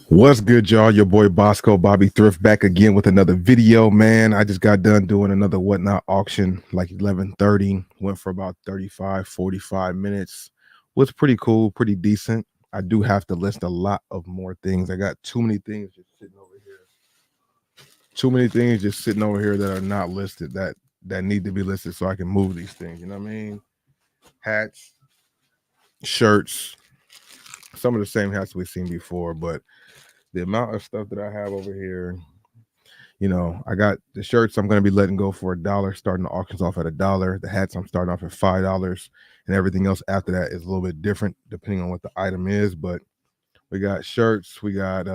What's good, y'all? Your boy Bosco Bobby Thrift back again with another video, man. I just got done doing another WhatNot auction, like 11:30. Went for about 35, 45 minutes. Was pretty cool, pretty decent. I do have to list a lot of more things. I got too many things just sitting over here. Too many things just sitting over here that are not listed that need to be listed so I can move these things. You know what I mean? Hats, shirts, some of the same hats we've seen before, but the amount of stuff that I have over here. I got the shirts I'm going to be letting go for $1, starting the auctions off at $1. The hats I'm starting off at $5, and everything else after that is a little bit different depending on what the item is. But we got shirts, we got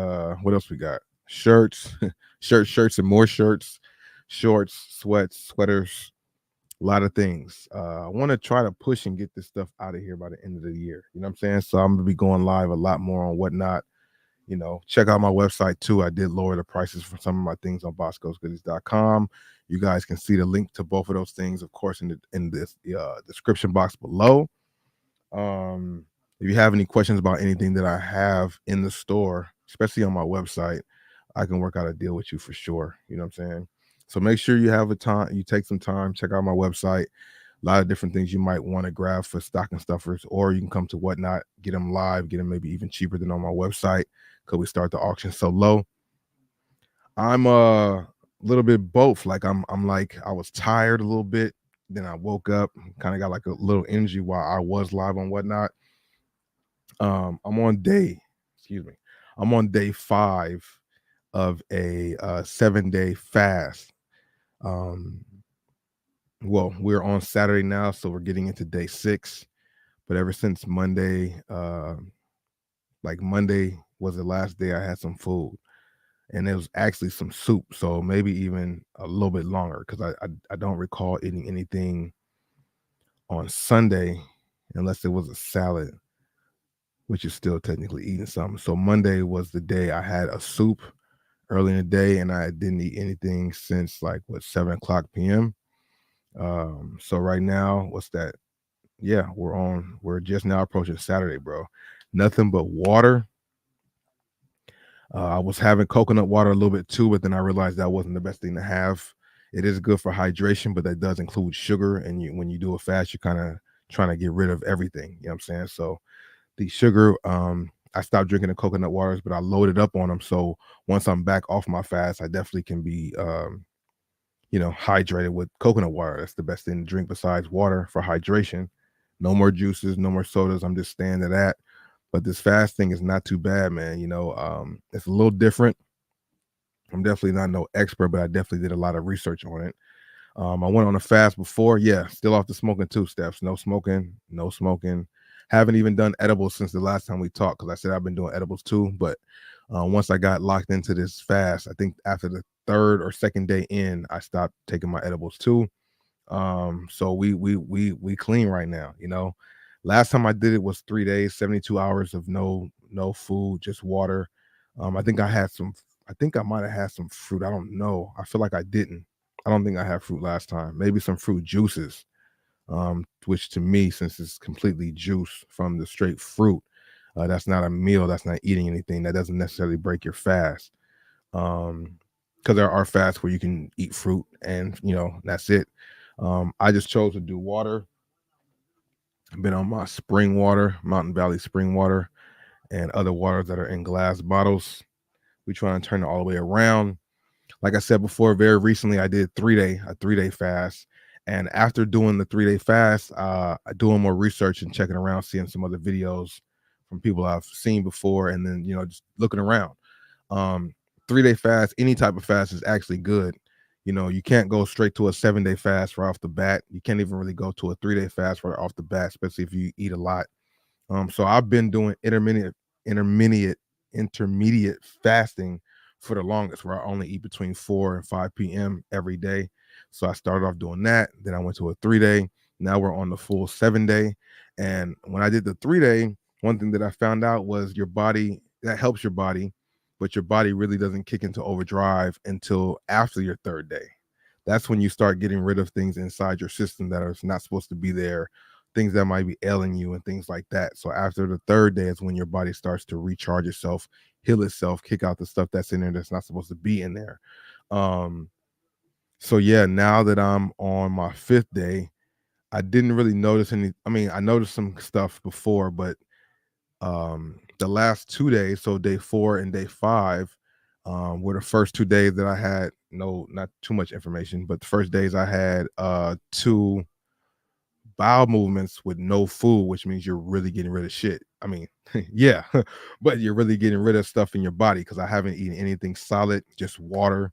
what else we got? Shirts, shirts, and more shirts, shorts, sweats, sweaters, a lot of things. I want to try to push and get this stuff out of here by the end of the year. You know what I'm saying? So I'm gonna be going live a lot more on WhatNot. Check out my website too. I did lower the prices for some of my things on boscosgoodies.com. You guys can see the link to both of those things, of course, in this description box below. If you have any questions about anything that I have in the store, especially on my website, I can work out a deal with you for sure. You know what I'm saying? So make sure you take some time, check out my website. A lot of different things you might want to grab for stocking stuffers, or you can come to WhatNot, get them live, get them maybe even cheaper than on my website because we start the auction so low. I'm a little bit both. Like I'm like I was tired a little bit, then I woke up, kind of got like a little energy while I was live on WhatNot. I'm on day, excuse me, I'm on day 5 of a 7-day fast. Well, we're on Saturday now, so we're getting into day 6. But ever since Monday, like Monday was the last day I had some food, and it was actually some soup, so maybe even a little bit longer because I don't recall eating anything on Sunday unless it was a salad, which is still technically eating something. So Monday was the day I had a soup early in the day, and I didn't eat anything since like 7 o'clock p.m. So right now, what's that? Yeah, we're just now approaching Saturday, bro. Nothing but water. I was having coconut water a little bit too, but then I realized that wasn't the best thing to have. It is good for hydration, but that does include sugar. And when you do a fast, you're kind of trying to get rid of everything. You know what I'm saying? So the sugar, I stopped drinking the coconut waters, but I loaded up on them. So once I'm back off my fast, I definitely can be, hydrated with coconut water. That's the best thing to drink besides water for hydration. No more juices, no more sodas. I'm just staying to that. But this fasting is not too bad, man. It's a little different. I'm definitely not no expert, but I definitely did a lot of research on it. I went on a fast before. Yeah, still off the smoking 2 steps. No smoking, no smoking. Haven't even done edibles since the last time we talked because I said I've been doing edibles too. But once I got locked into this fast, I think after the third or second day in, I stopped taking my edibles too. So we clean right now. Last time I did it was 3 days, 72 hours of no food, just water. I think I might have had some fruit. I don't know. I feel like I didn't. I don't think I had fruit last time. Maybe some fruit juices, which to me, since it's completely juice from the straight fruit, that's not a meal. That's not eating anything. That doesn't necessarily break your fast. Because there are fasts where you can eat fruit and that's it. I just chose to do water. I've been on my spring water, Mountain Valley spring water, and other waters that are in glass bottles. We try and turn it all the way around. Like I said before, very recently I did a 3-day fast. And after doing the 3-day fast, doing more research and checking around, seeing some other videos from people I've seen before, and then just looking around. 3-day fast, any type of fast is actually good. You can't go straight to a 7-day fast right off the bat. You can't even really go to a 3-day fast right off the bat, especially if you eat a lot. So I've been doing intermediate fasting for the longest, where I only eat between 4 and 5 p.m. every day. So I started off doing that. Then I went to a 3-day. Now we're on the full 7-day. And when I did the 3-day, one thing that I found out was that helps your body, but your body really doesn't kick into overdrive until after your 3rd day. That's when you start getting rid of things inside your system that are not supposed to be there things that might be ailing you and things like that. So after the third day is when your body starts to recharge itself, heal itself, kick out the stuff that's in there that's not supposed to be in there. Um, so yeah, now that I'm on my fifth day, I didn't really notice any. I mean, I noticed some stuff before, but the last 2 days, so day 4 and day 5, were the first 2 days that I had not too much information, but the first days I had two bowel movements with no food, which means you're really getting rid of shit. I mean, yeah, but you're really getting rid of stuff in your body because I haven't eaten anything solid, just water,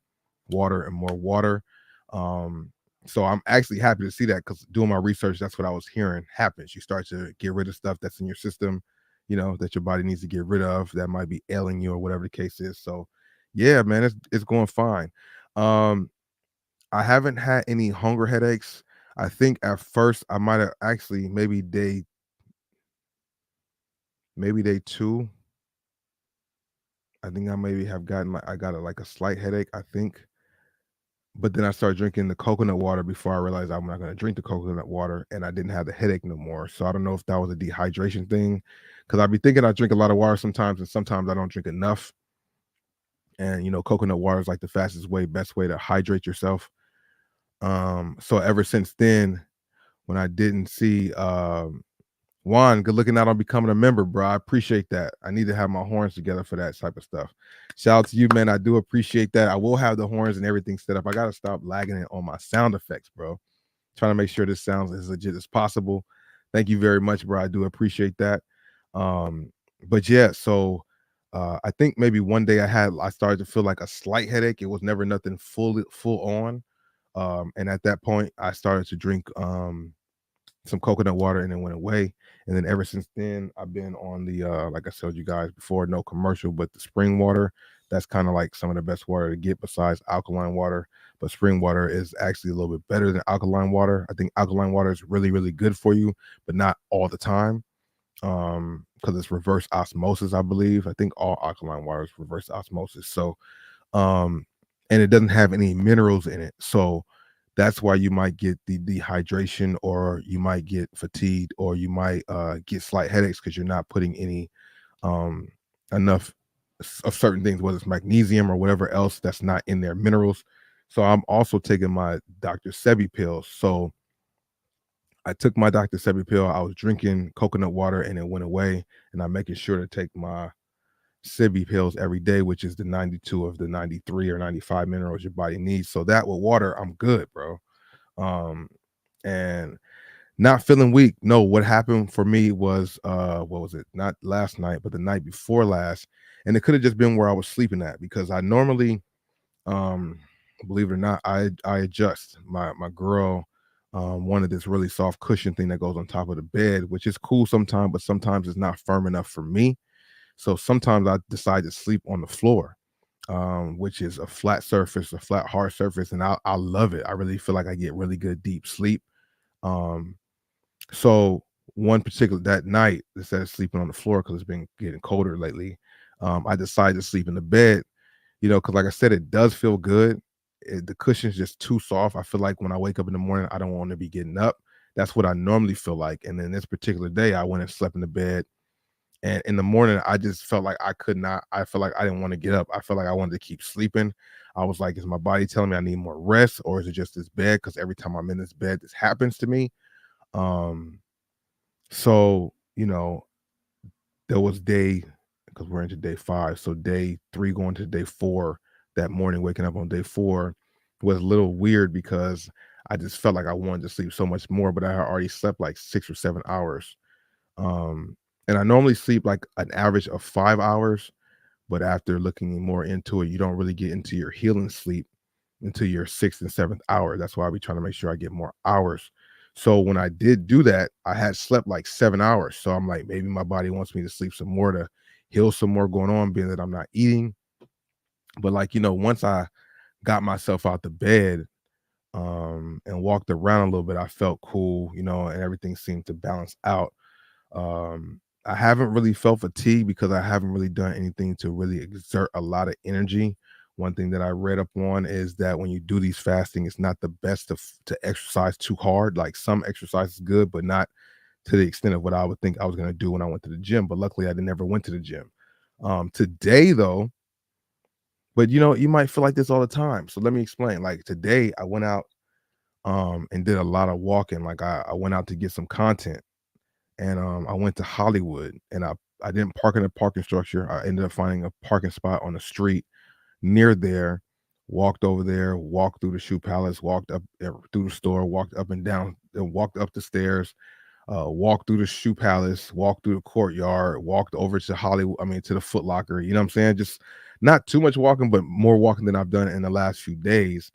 water, and more water. Um, so I'm actually happy to see that because doing my research, that's what I was hearing happens. You start to get rid of stuff that's in your system, that your body needs to get rid of that might be ailing you or whatever the case is. So, yeah, man, it's going fine. Um, I haven't had any hunger headaches. I think at first I might have actually maybe day 2, I think I maybe have gotten I got like a slight headache, I think. But then I started drinking the coconut water before I realized I'm not gonna drink the coconut water and I didn't have the headache no more. So I don't know if that was a dehydration thing. Cause I'd be thinking I drink a lot of water sometimes and sometimes I don't drink enough. And coconut water is like the fastest way, best way to hydrate yourself. So ever since then, when I didn't see Juan, good looking out on becoming a member, bro. I appreciate that. I need to have my horns together for that type of stuff. Shout out to you, man. I do appreciate that. I will have the horns and everything set up. I gotta stop lagging it on my sound effects, bro. Trying to make sure this sounds as legit as possible. Thank you very much, bro. I do appreciate that. Um, but yeah, so I think maybe one day I started to feel like a slight headache. It was never nothing full on. And at that point, I started to drink some coconut water and it went away. And then ever since then, I've been on the like I told you guys before, no commercial, but the spring water. That's kind of like some of the best water to get besides alkaline water. But spring water is actually a little bit better than alkaline water. I think alkaline water is really, really good for you, but not all the time. Because it's reverse osmosis, I believe. I think all alkaline water is reverse osmosis. So um, and it doesn't have any minerals in it. So that's why you might get the dehydration, or you might get fatigued, or you might get slight headaches because you're not putting any um, enough of certain things, whether it's magnesium or whatever else that's not in their minerals. So I'm also taking my Dr. Sebi pills. So I took my Dr. Sebi pill. I was drinking coconut water and it went away. And I'm making sure to take my Sibi pills every day, which is the 92 of the 93 or 95 minerals your body needs. So that with water, I'm good, bro. And not feeling weak. No, what happened for me was what was it? Not last night, but the night before last. And it could have just been where I was sleeping at because I normally um believe it or not, I adjust. My girl wanted this really soft cushion thing that goes on top of the bed, which is cool sometimes, but sometimes it's not firm enough for me. So sometimes I decide to sleep on the floor, which is a flat surface, a flat hard surface, and I love it. I really feel like I get really good deep sleep. Um, so one particular that night, instead of sleeping on the floor because it's been getting colder lately, I decided to sleep in the bed. Because like I said, it does feel good. The cushion's just too soft. I feel like when I wake up in the morning, I don't want to be getting up. That's what I normally feel like. And then this particular day, I went and slept in the bed, and in the morning, I just felt like I could not. I felt like I didn't want to get up. I felt like I wanted to keep sleeping. I was like, is my body telling me I need more rest, or is it just this bed? Because every time I'm in this bed, this happens to me. Um, so there was because we're into day 5, so day 3 going to day 4. That morning, waking up on day 4 was a little weird because I just felt like I wanted to sleep so much more, but I had already slept like 6 or 7 hours. Um, and I normally sleep like an average of 5 hours, but after looking more into it, you don't really get into your healing sleep until your 6th and 7th hour. That's why I be trying to make sure I get more hours. So when I did do that, I had slept like 7 hours. So I'm like, maybe my body wants me to sleep some more to heal some more going on, being that I'm not eating. But like, once I got myself out the bed and walked around a little bit, I felt cool, and everything seemed to balance out. I haven't really felt fatigue because I haven't really done anything to really exert a lot of energy. One thing that I read up on is that when you do these fasting, it's not the best to exercise too hard. Like some exercise is good, but not to the extent of what I would think I was gonna do when I went to the gym, but luckily I never went to the gym. Today though, but you might feel like this all the time. So let me explain. Like today I went out and did a lot of walking. Like I went out to get some content and I went to Hollywood and I didn't park in a parking structure. I ended up finding a parking spot on the street near there, walked over there, walked through the shoe palace, walked up through the store, walked up and down, and walked up the stairs, walked through the shoe palace, walked through the courtyard, walked over to Hollywood, I mean to the Foot Locker, you know what I'm saying? Just not too much walking, but more walking than I've done in the last few days.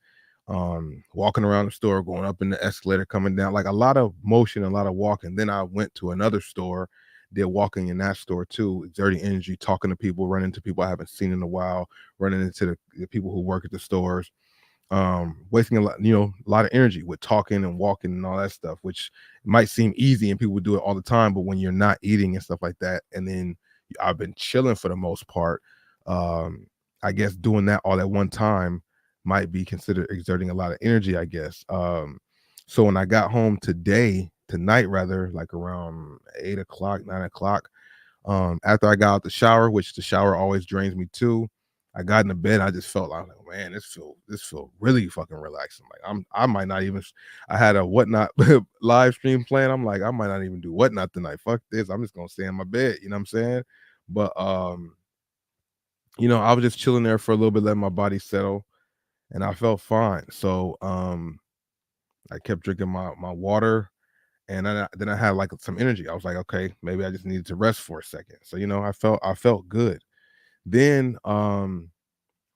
Walking around the store, going up in the escalator, coming down, like a lot of motion, a lot of walking. Then I went to another store, did walking in that store too, exerting energy, talking to people, running into people I haven't seen in a while, running into the people who work at the stores, wasting a lot of energy with talking and walking and all that stuff, which might seem easy and people do it all the time, but when you're not eating and stuff like that, and then I've been chilling for the most part, um I guess doing that all at one time might be considered exerting a lot of energy, I guess. So when I got home tonight rather, like around 8 o'clock, 9 o'clock, after I got out the shower, which the shower always drains me too, I got in the bed. I just felt like, man, this feel really fucking relaxing. Like I might not even. I had a WhatNot live stream plan. I'm like, I might not even do WhatNot tonight. Fuck this. I'm just gonna stay in my bed. You know what I'm saying? But I was just chilling there for a little bit, letting my body settle, and I felt fine. So I kept drinking my water, and then I had like some energy. I was like, okay, maybe I just needed to rest for a second. So I felt good. Then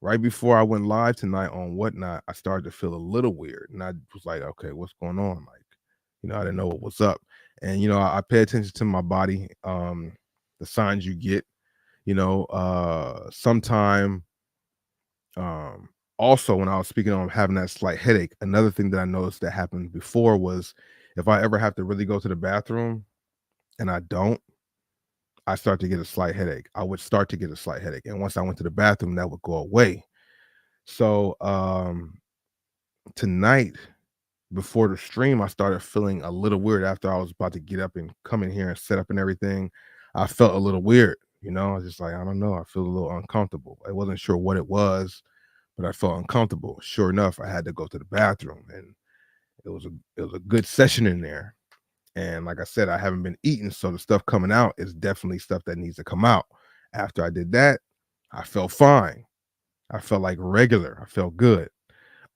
right before I went live tonight on WhatNot, I started to feel a little weird, and I was like, okay, what's going on? Like, I didn't know what was up, and I pay attention to my body, the signs you get. Sometime um also when I was speaking on having that slight headache, another thing that I noticed that happened before was if I ever have to really go to the bathroom and I don't, I start to get a slight headache. I would start to get a slight headache. And once I went to the bathroom, that would go away. So tonight before the stream, I started feeling a little weird after I was about to get up and come in here and set up and everything. I felt a little weird, I was just like, I don't know. I feel a little uncomfortable. I wasn't sure what it was, but I felt uncomfortable. Sure enough, I had to go to the bathroom, and it was a good session in there. And like I said, I haven't been eating, so the stuff coming out is definitely stuff that needs to come out. After I did that, I felt fine. I felt like regular. I felt good.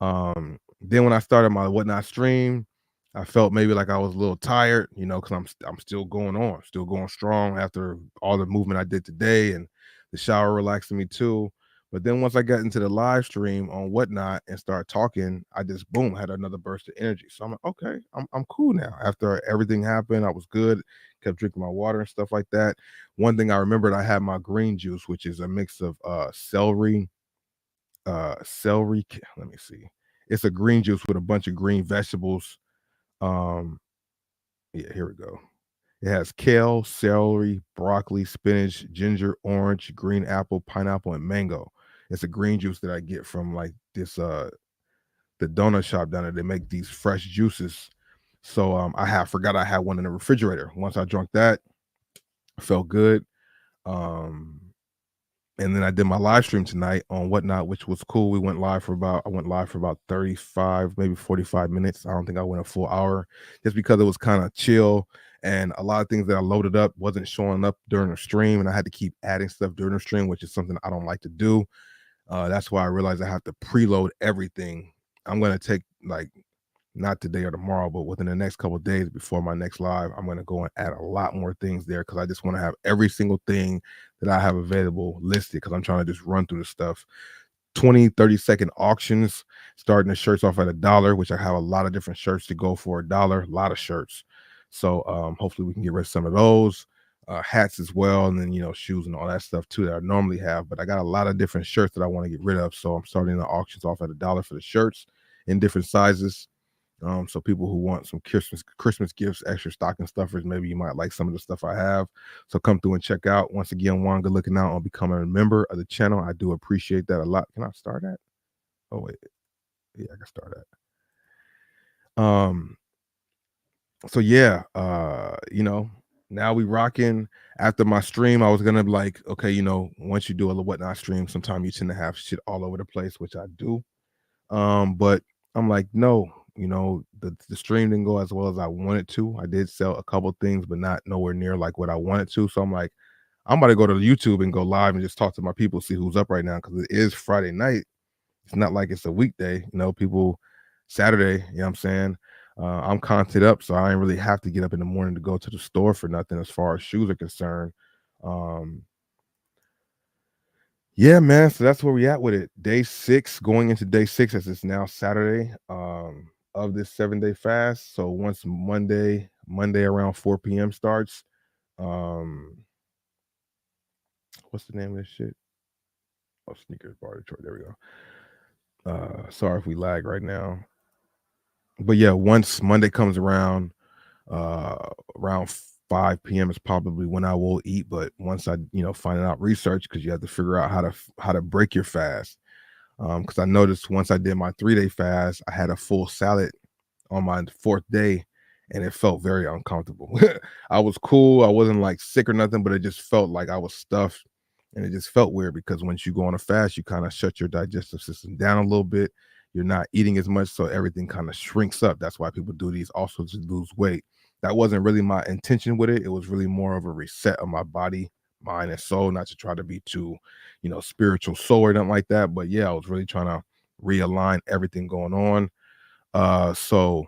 Then when I started my WhatNot stream, I felt maybe like I was a little tired, because I'm still going on, still going strong after all the movement I did today, and the shower relaxing me too. But then once I got into the live stream on WhatNot and started talking, I just boom had another burst of energy. So I'm like, okay, I'm cool now. After everything happened, I was good. Kept drinking my water and stuff like that. One thing I remembered, I had my green juice, which is a mix of let me see. It's a green juice with a bunch of green vegetables. Um, yeah, here we go. It has kale, celery, broccoli, spinach, ginger, orange, green apple, pineapple, and mango. It's a green juice that I get from like this the donut shop down there. They make these fresh juices. So forgot I had one in the refrigerator. Once I drank that, I felt good. Um and then I did my live stream tonight on WhatNot, which was cool. I went live for about 35, maybe 45 minutes. I don't think I went a full hour just because it was kind of chill. And a lot of things that I loaded up wasn't showing up during the stream. And I had to keep adding stuff during the stream, which is something I don't like to do. That's why I realized I have to preload everything. I'm going to take like not today or tomorrow, but within the next couple of days before my next live, I'm going to go and add a lot more things there because I just want to have every single thing that I have available listed because I'm trying to just run through the stuff. 20, 30-second auctions, starting the shirts off at $1, which I have a lot of different shirts to go for $1, a lot of shirts. So hopefully we can get rid of some of those. Hats as well, and then shoes and all that stuff too that I normally have. But I got a lot of different shirts that I want to get rid of. So I'm starting the auctions off at $1 for the shirts in different sizes. So people who want some Christmas gifts, extra stocking stuffers, maybe you might like some of the stuff I have. So come through and check out. Once again, Wanga looking out on becoming a member of the channel. I do appreciate that a lot. Can I start that? Oh wait, yeah, I can start that. So yeah, now we rocking. After my stream, I was gonna be like, okay, once you do a whatnot stream, sometimes you tend to have shit all over the place, which I do. But I'm like, no, the stream didn't go as well as I wanted to. I did sell a couple things, but not nowhere near like what I wanted to. So I'm like, I'm about to go to YouTube and go live and just talk to my people, see who's up right now, because it is Friday night. It's not like it's a weekday, people Saturday, you know what I'm saying? I'm content up, so I ain't really have to get up in the morning to go to the store for nothing as far as shoes are concerned. Um, yeah, man. So that's where we at with it. Day 6, going into day 6, as it's now Saturday, of this 7-day fast. So once Monday around 4 p.m. starts, um, what's the name of this shit? Oh, Sneakers Bar Detroit. There we go. Sorry if we lag right now. But yeah, once Monday comes uh around 5 p.m. is probably when I will eat. But once I, find out research, because you have to figure out how to break your fast. Because I noticed once I did my 3-day fast, I had a full salad on my 4th day, and it felt very uncomfortable. I was cool. I wasn't like sick or nothing, but it just felt like I was stuffed, and it just felt weird because once you go on a fast, you kind of shut your digestive system down a little bit. You're not eating as much, so everything kind of shrinks up. That's why people do these also to lose weight. That wasn't really my intention with it. It was really more of a reset of my body, mind, and soul, not to try to be too, spiritual soul or nothing like that. But yeah, I was really trying to realign everything going on. So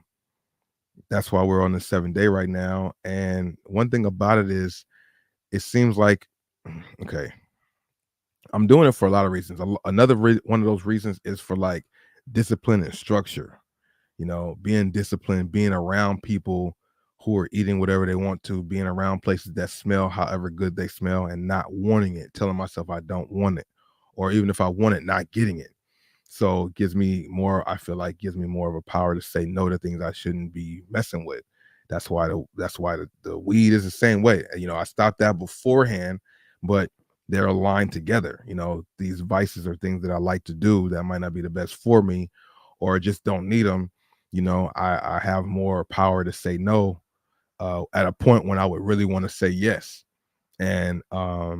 that's why we're on the 7-day right now. And one thing about it is, it seems like, okay, I'm doing it for a lot of reasons. Another one of those reasons is for like discipline and structure. Being disciplined, being around people who are eating whatever they want to, being around places that smell however good they smell, and not wanting it, telling myself I don't want it, or even if I want it, not getting it. So it gives me more, I feel like gives me more of a power to say no to things I shouldn't be messing with. That's why the weed is the same way. I stopped that beforehand, but they're aligned together. These vices are things that I like to do that might not be the best for me, or just don't need them. I have more power to say no at a point when I would really want to say yes. And my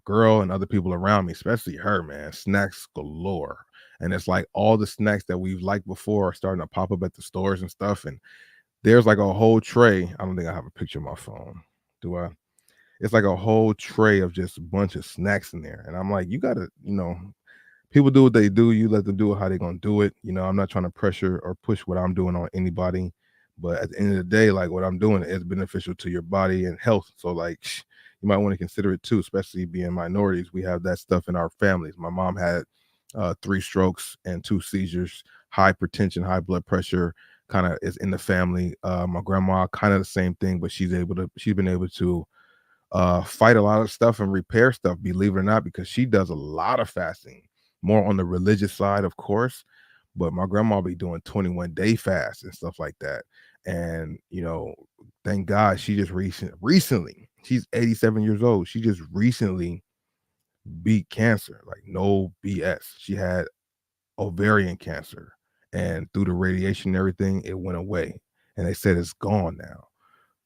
girl and other people around me, especially her, man, snacks galore. And it's like all the snacks that we've liked before are starting to pop up at the stores and stuff. And there's like a whole tray. I don't think I have a picture of my phone. Do I? It's like a whole tray of just a bunch of snacks in there. And I'm like, you gotta, people do what they do. You let them do it how they're gonna do it. I'm not trying to pressure or push what I'm doing on anybody. But at the end of the day, like what I'm doing is beneficial to your body and health. So like you might want to consider it too, especially being minorities. We have that stuff in our families. My mom had 3 strokes and 2 seizures, hypertension, high blood pressure kind of is in the family. My grandma kind of the same thing, but she's been able to fight a lot of stuff and repair stuff, believe it or not, because she does a lot of fasting, more on the religious side, of course. But my grandma be doing 21-day fasts and stuff like that. And thank God she just recently, she's 87 years old. She just recently beat cancer, like no BS. She had ovarian cancer, and through the radiation and everything, it went away. And they said it's gone now.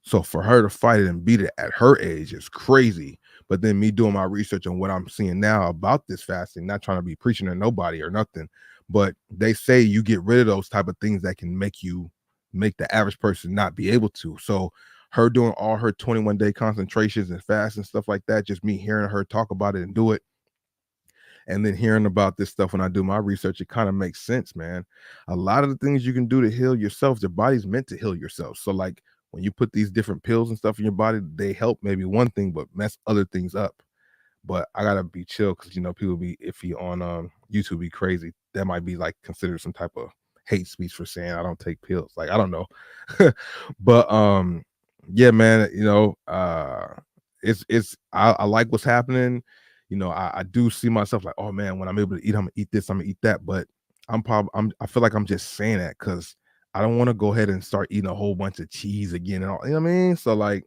So for her to fight it and beat it at her age is crazy. But then me doing my research on what I'm seeing now about this fasting, not trying to be preaching to nobody or nothing, but they say you get rid of those type of things that can make the average person not be able to. So her doing all her 21-day concentrations and fasts and stuff like that, just me hearing her talk about it and do it, and then hearing about this stuff when I do my research, it kind of makes sense, man. A lot of the things you can do to heal yourself, your body's meant to heal yourself. So like when you put these different pills and stuff in your body, they help maybe one thing but mess other things up. But I gotta be chill because people be iffy on YouTube, be crazy. That might be like considered some type of hate speech for saying I don't take pills. Like I don't know. But yeah, man, I like what's happening. I do see myself like, oh man, when I'm able to eat, I'm gonna eat this, I'm gonna eat that. But I feel like I'm just saying that because I don't want to go ahead and start eating a whole bunch of cheese again and all, you know what I mean? So like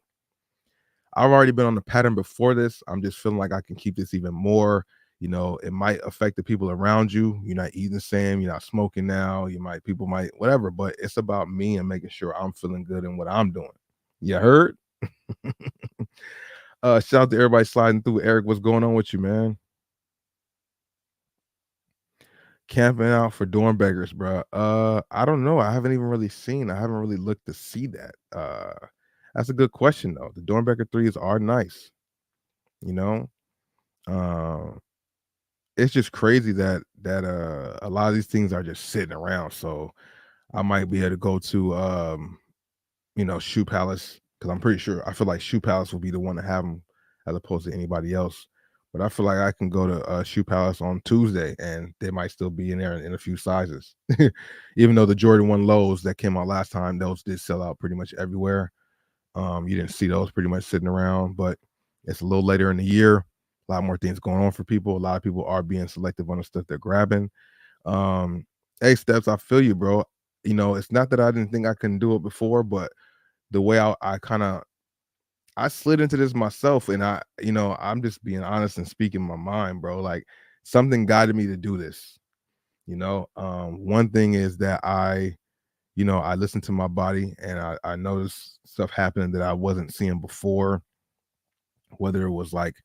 I've already been on the pattern before this. I'm just feeling like I can keep this even more, It might affect the people around you. You're not eating the same, you're not smoking now, people might whatever, but it's about me and making sure I'm feeling good in what I'm doing. You heard? Shout out to everybody sliding through. Eric, what's going on with you, man? Camping out for Dornbeggars, bro. I don't know. I haven't even really seen. I haven't really looked to see that. That's a good question though. The Dornbecker threes are nice. You know, um, it's just crazy that a lot of these things are just sitting around. So I might be able to go to Shoe Palace, because I'm pretty sure I feel like Shoe Palace will be the one to have them as opposed to anybody else. But I feel like I can go to Shoe Palace on Tuesday and they might still be in there in a few sizes. Even though the Jordan 1 lows that came out last time, those did sell out pretty much everywhere. You didn't see those pretty much sitting around, but it's a little later in the year. A lot more things going on for people. A lot of people are being selective on the stuff they're grabbing. Um, hey, Steps, I feel you, bro. It's not that I didn't think I couldn't do it before, but the way I kind of I slid into this myself, and I'm just being honest and speaking my mind, bro. Like something guided me to do this. One thing is that I listened to my body and I noticed stuff happening that I wasn't seeing before, whether it was like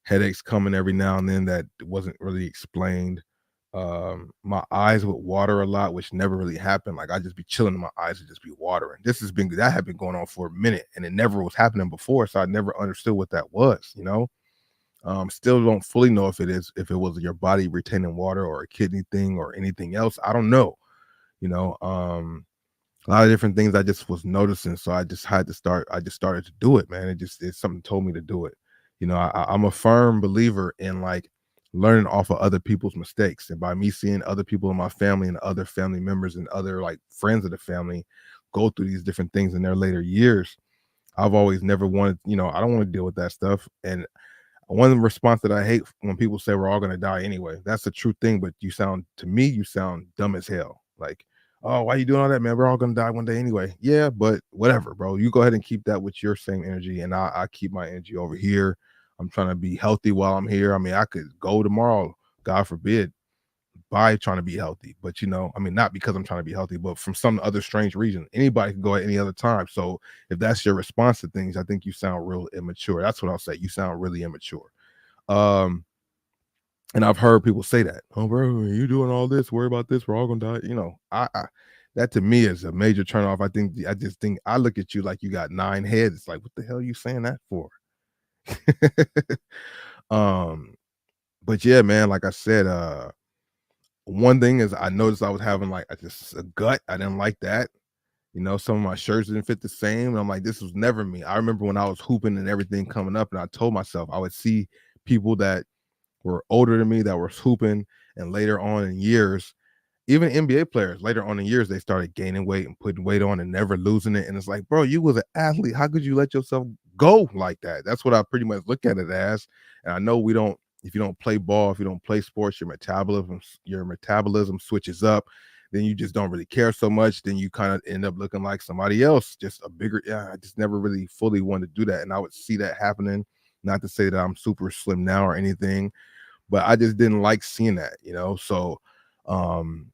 headaches coming every now and then that wasn't really explained. My eyes would water a lot, which never really happened. Like I just be chilling and my eyes would just be watering. That had been going on for a minute and it never was happening before. So I never understood what that was. Still don't fully know if it was your body retaining water or a kidney thing or anything else. I don't know. You know, a lot of different things I just was noticing. So I just had to start. I just started to do it, man. It's something told me to do it. I'm a firm believer in like learning off of other people's mistakes. And by me seeing other people in my family and other family members and other like friends of the family go through these different things in their later years, I've always never wanted, I don't want to deal with that stuff. And one response that I hate when people say we're all going to die anyway. That's the true thing, but you sound dumb as hell. Like, oh, why you doing all that, man? We're all going to die one day anyway. Yeah, but whatever, bro. You go ahead and keep that with your same energy, and I keep my energy over here. I'm trying to be healthy while I'm here. I mean, I could go tomorrow, God forbid, by trying to be healthy. But not because I'm trying to be healthy, but from some other strange reason. Anybody can go at any other time. So if that's your response to things, I think you sound real immature. That's what I'll say. You sound really immature. Um, and I've heard people say that. Oh, bro, you doing all this? Worry about this? We're all gonna die. I that to me is a major turnoff. I just think I look at you like you got 9 heads. It's like, what the hell are you saying that for? um, but yeah, man, like I said, one thing is I noticed I was having like just a gut. I didn't like that. Some of my shirts didn't fit the same. And I'm like, this was never me. I remember when I was hooping and everything coming up, and I told myself I would see people that were older than me that were hooping, and later on in years, even NBA players later on in years, they started gaining weight and putting weight on and never losing it. And it's like, bro, you was an athlete. How could you let yourself go like that? That's what I pretty much look at it as. And I know if you don't play ball, if you don't play sports, your metabolism switches up. Then you just don't really care so much. Then you kind of end up looking like somebody else, just a bigger. Yeah, I just never really fully wanted to do that. And I would see that happening. Not to say that I'm super slim now or anything, but I just didn't like seeing that. So um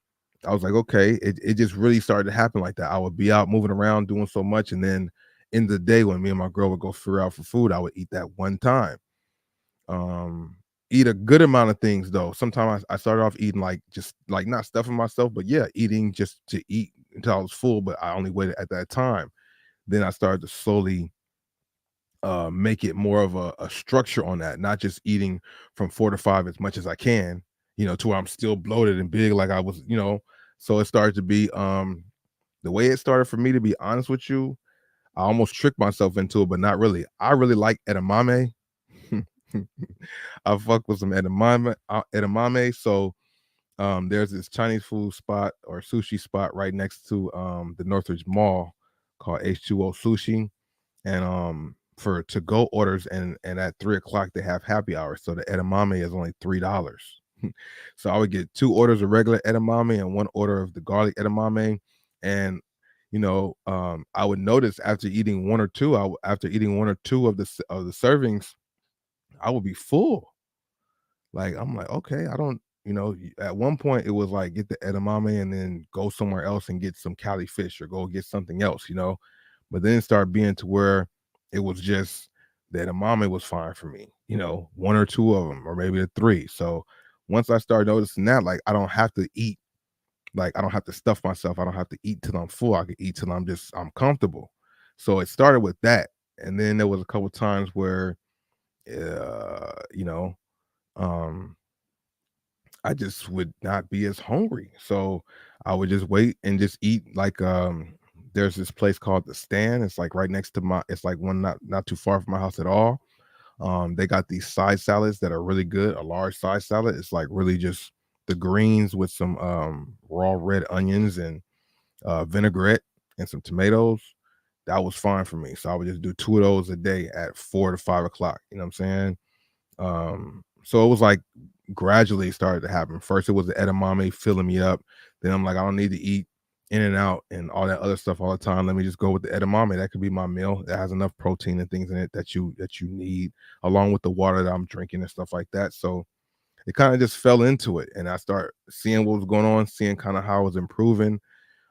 I was like, okay, it just really started to happen like that. I would be out moving around doing so much, and then in the day when me and my girl would go figure out for food, I would eat that one time. um Eat a good amount of things though. Sometimes I started off eating like just like not stuffing myself, but yeah, eating just to eat until I was full, but I only waited at that time. Then I started to slowly make it more of a structure on that, not just eating from 4 to 5 as much as I can, to where I'm still bloated and big like I was. So it started to be the way it started for me, to be honest with you. I almost tricked myself into it, but not really. I really like edamame. I fuck with some edamame. So there's this Chinese food spot or sushi spot right next to the Northridge Mall called H2O Sushi, and for to go orders, and at 3 o'clock they have happy hour, so the edamame is only $3. So I would get 2 orders of regular edamame and 1 order of the garlic edamame. And I would notice after eating one or two of the servings, I would be full. Like, I'm like, "Okay, I don't," at one point, it was like, get the edamame and then go somewhere else and get some Cali fish or go get something else, But then it started being to where it was just the edamame was fine for me, 1 or 2 of them or maybe the 3. So, once I started noticing that, like, I don't have to eat, like, I don't have to stuff myself, I don't have to eat till I'm full, I can eat till I'm comfortable. So, it started with that, and then there was a couple times where, uh, you know, um I just would not be as hungry. So I would just wait and just eat like there's this place called The Stand. It's like right next to it's like one not too far from my house at all. They got these side salads that are really good. A large side salad. It's like really just the greens with some raw red onions and vinaigrette and some tomatoes. That was fine for me. So I would just do 2 of those a day at 4 to 5 o'clock. You know what I'm saying? So it was like gradually started to happen. First, it was the edamame filling me up. Then I'm like, I don't need to eat in and out and all that other stuff all the time. Let me just go with the edamame. That could be my meal. That has enough protein and things in it that you need, along with the water that I'm drinking and stuff like that. So it kind of just fell into it, and I start seeing what was going on, seeing kind of how I was improving.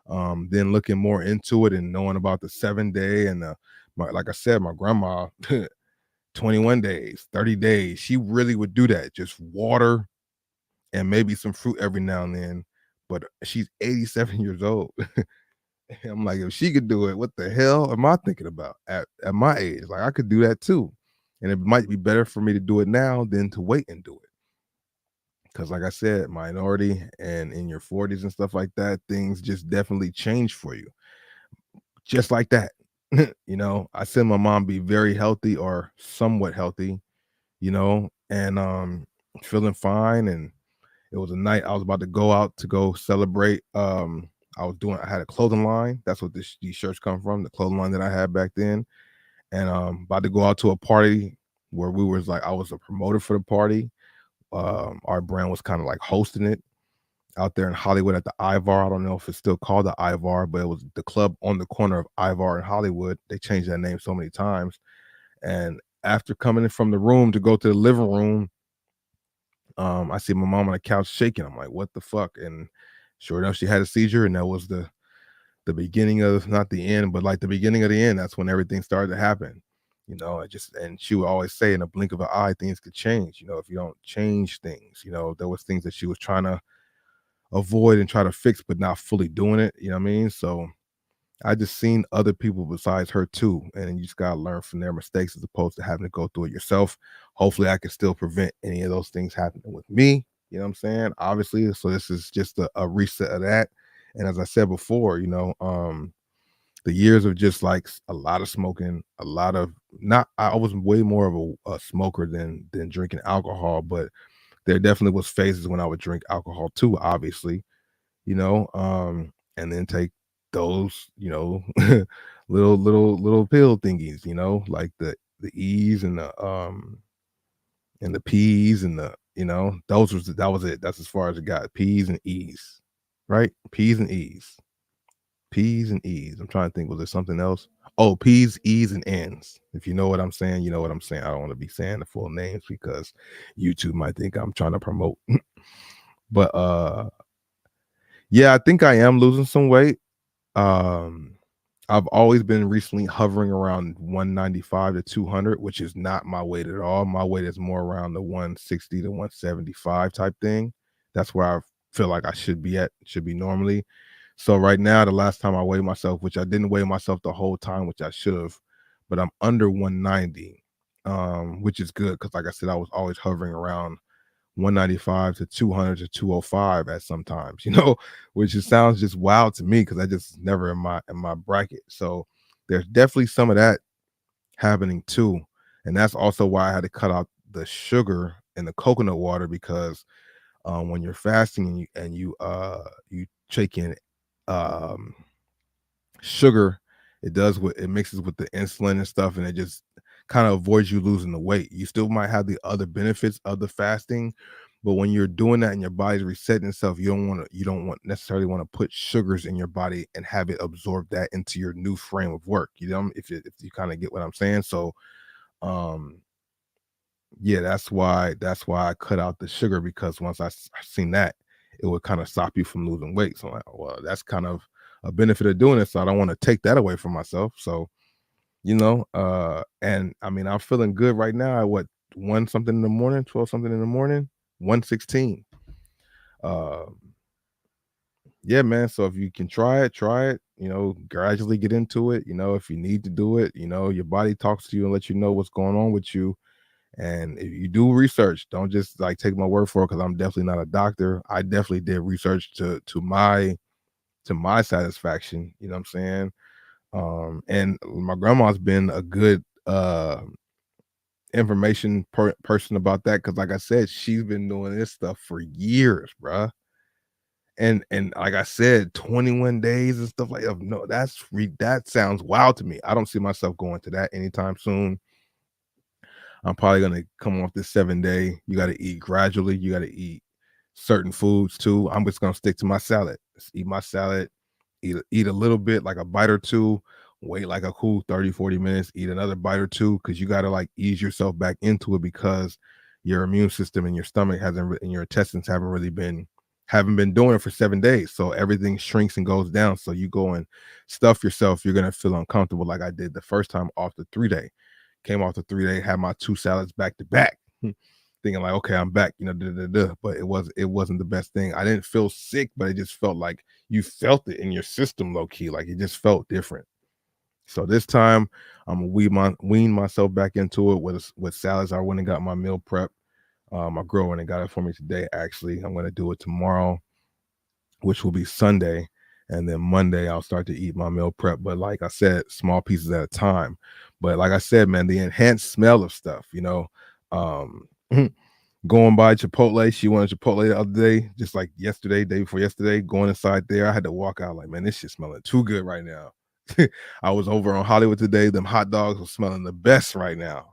Then looking more into it and knowing about the 7 day and like I said, my grandma 21 days, 30 days. She really would do that. Just water and maybe some fruit every now and then. But she's 87 years old. I'm like, if she could do it, what the hell am I thinking about at my age? Like, I could do that too. And it might be better for me to do it now than to wait and do it. Because, like I said, minority and in your 40s and stuff like that, things just definitely change for you. Just like that. I said my mom be very healthy or somewhat healthy, and feeling fine. And it was a night I was about to go out to go celebrate. I had a clothing line. That's what these shirts come from, the clothing line that I had back then. And about to go out to a party where I was a promoter for the party. Our brand was kind of like hosting it out there in Hollywood at the Ivar. I don't know if it's still called the Ivar, but it was the club on the corner of Ivar and Hollywood. They changed that name so many times. And after coming in from the room to go to the living room, I see my mom on the couch shaking. I'm like, what the fuck? And sure enough, she had a seizure, and that was the beginning of, not the end, but like the beginning of the end. That's when everything started to happen. And she would always say, in a blink of an eye, things could change. If you don't change things, there was things that she was trying to avoid and try to fix, but not fully doing it. You know what I mean? So I just seen other people besides her too, and you just gotta learn from their mistakes as opposed to having to go through it yourself. Hopefully, I can still prevent any of those things happening with me. You know what I'm saying? Obviously, so this is just a reset of that. And as I said before, the years of just like a lot of smoking, a lot of not. I was way more of a smoker than drinking alcohol, but there definitely was phases when I would drink alcohol too. Obviously, and then take those, little pill thingies, like the E's and the P's and that was it. That's as far as it got. P's and E's, right? P's and E's. P's and E's. I'm trying to think, was there something else? Oh, P's, E's, and N's. If you know what I'm saying, you know what I'm saying. I don't want to be saying the full names because YouTube might think I'm trying to promote. But yeah, I think I am losing some weight. Um, I've always been recently hovering around 195 to 200, which is not my weight at all. My weight is more around the 160 to 175 type thing. That's where I feel like I should be normally. So right now, the last time I weighed myself, which I didn't weigh myself the whole time, which I should have, but I'm under 190, which is good because, like I said, I was always hovering around 195 to 200 to 205 at sometimes, which just sounds just wild to me because I just never in my bracket. So there's definitely some of that happening too. And that's also why I had to cut out the sugar and the coconut water because when you're fasting and you take in um sugar, it mixes with the insulin and stuff, and it just kind of avoids you losing the weight. You still might have the other benefits of the fasting, but when you're doing that and your body's resetting itself, you don't want necessarily want to put sugars in your body and have it absorb that into your new frame of work. If you kind of get what I'm saying. So um Yeah, that's why I cut out the sugar because once I seen that, it would kinda stop you from losing weight. So I'm like, "Oh, well, that's kind of a benefit of doing it, so I don't wanna take that away from myself." So, and I mean, I'm feeling good right now at what, 1 something in the morning, 12 something in the morning, 116. Um, yeah, man, so if you can try it, gradually get into it, if you need to do it, your body talks to you and lets you know what's going on with you. And if you do research, don't just like take my word for it because I'm definitely not a doctor. I definitely did research to my satisfaction. You know what I'm saying? And my grandma's been a good information person about that because, like I said, she's been doing this stuff for years, bruh. And like I said, 21 days and stuff like that. No, that sounds wild to me. I don't see myself going to that anytime soon. I'm probably gonna come off this 7 day. You gotta eat gradually. You gotta eat certain foods too. I'm just gonna stick to my salad. Just eat my salad, eat a little bit, like a bite or two, wait like a cool 30, 40 minutes, eat another bite or two, because you gotta like ease yourself back into it because your immune system and your stomach and your intestines haven't been doing it for 7 days. So everything shrinks and goes down. So you go and stuff yourself, you're gonna feel uncomfortable like I did the first time off the 3 day. Came off the 3 day, had my two salads back to back, thinking like, okay, I'm back, da, da, da. But it wasn't the best thing. I didn't feel sick, but it just felt like you felt it in your system, low key, like it just felt different. So this time, I'm gonna wean myself back into it with salads. I went and got my meal prep. My girl went and got it for me today. Actually, I'm gonna do it tomorrow, which will be Sunday. And then Monday, I'll start to eat my meal prep. But like I said, small pieces at a time. But like I said, man, the enhanced smell of stuff, um, going by Chipotle. She wanted Chipotle the other day, just like yesterday, day before yesterday, going inside there. I had to walk out like, man, this shit smelling too good right now. I was over on Hollywood today. Them hot dogs were smelling the best right now.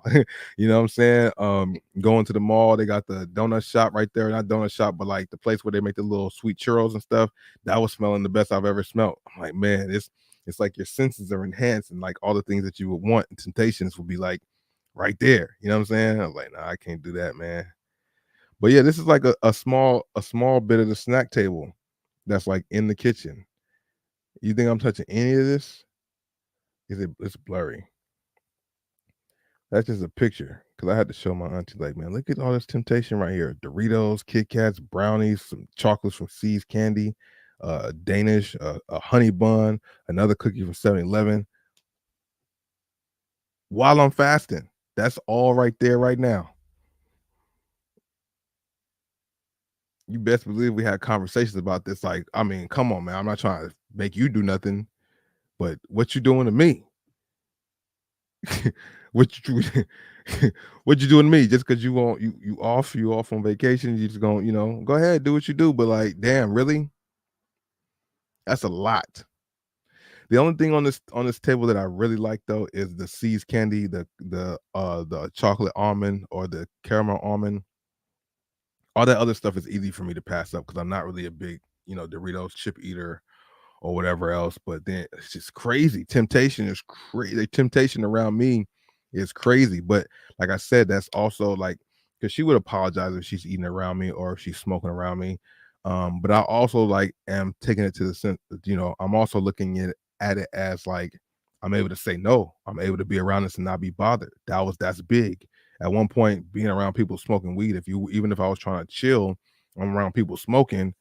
You know what I'm saying? Going to the mall, they got the donut shop right there. Not donut shop, but like the place where they make the little sweet churros and stuff. That was smelling the best I've ever smelled. I'm like, man, it's like your senses are enhanced and like all the things that you would want and temptations will be like right there. You know what I'm saying? I was like, nah, I can't do that, man. But yeah, this is like a small bit of the snack table that's like in the kitchen. You think I'm touching any of this? It's blurry. That's just a picture because I had to show my auntie, like, man, look at all this temptation right here. Doritos, Kit Kats, brownies, some chocolates from C's Candy, Danish, a honey bun, another cookie from 7-Eleven while I'm fasting. That's all right there right now. You best believe we had conversations about this. Like, I mean, come on, man. I'm not trying to make you do nothing, but what you doing to me? What you what you doing to me? Just because you off on vacation, you just going, go ahead, do what you do. But like, damn, really? That's a lot. The only thing on this table that I really like though is the C's candy, the chocolate almond or the caramel almond. All that other stuff is easy for me to pass up because I'm not really a big, Doritos chip eater or whatever else. But then it's just crazy. Temptation is crazy. The temptation around me is crazy. But like I said, that's also like because she would apologize if she's eating around me or if she's smoking around me. But I also like am taking it to the sense, I'm also looking at it as like I'm able to say no. I'm able to be around this and not be bothered. That's big. At one point, being around people smoking weed, even if I was trying to chill, I'm around people smoking.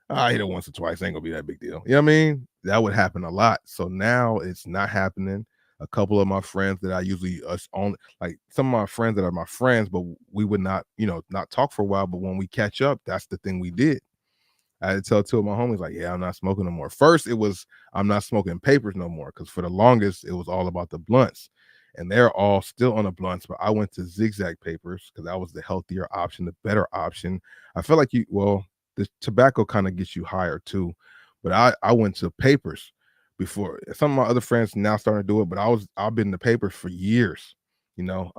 I hit it once or twice. Ain't gonna be that big deal. You know what I mean? That would happen a lot. So now it's not happening. A couple of my friends that I usually us on like some of my friends that are my friends, but we would not, not talk for a while. But when we catch up, that's the thing we did. I had to tell two of my homies, like, yeah, I'm not smoking no more. First, it was I'm not smoking papers no more because for the longest, it was all about the blunts. And they're all still on the blunts, but I went to zigzag papers because that was the healthier option, the better option. I feel like the tobacco kind of gets you higher too. But I went to papers before. Some of my other friends now starting to do it, but I've been in the papers for years, you know.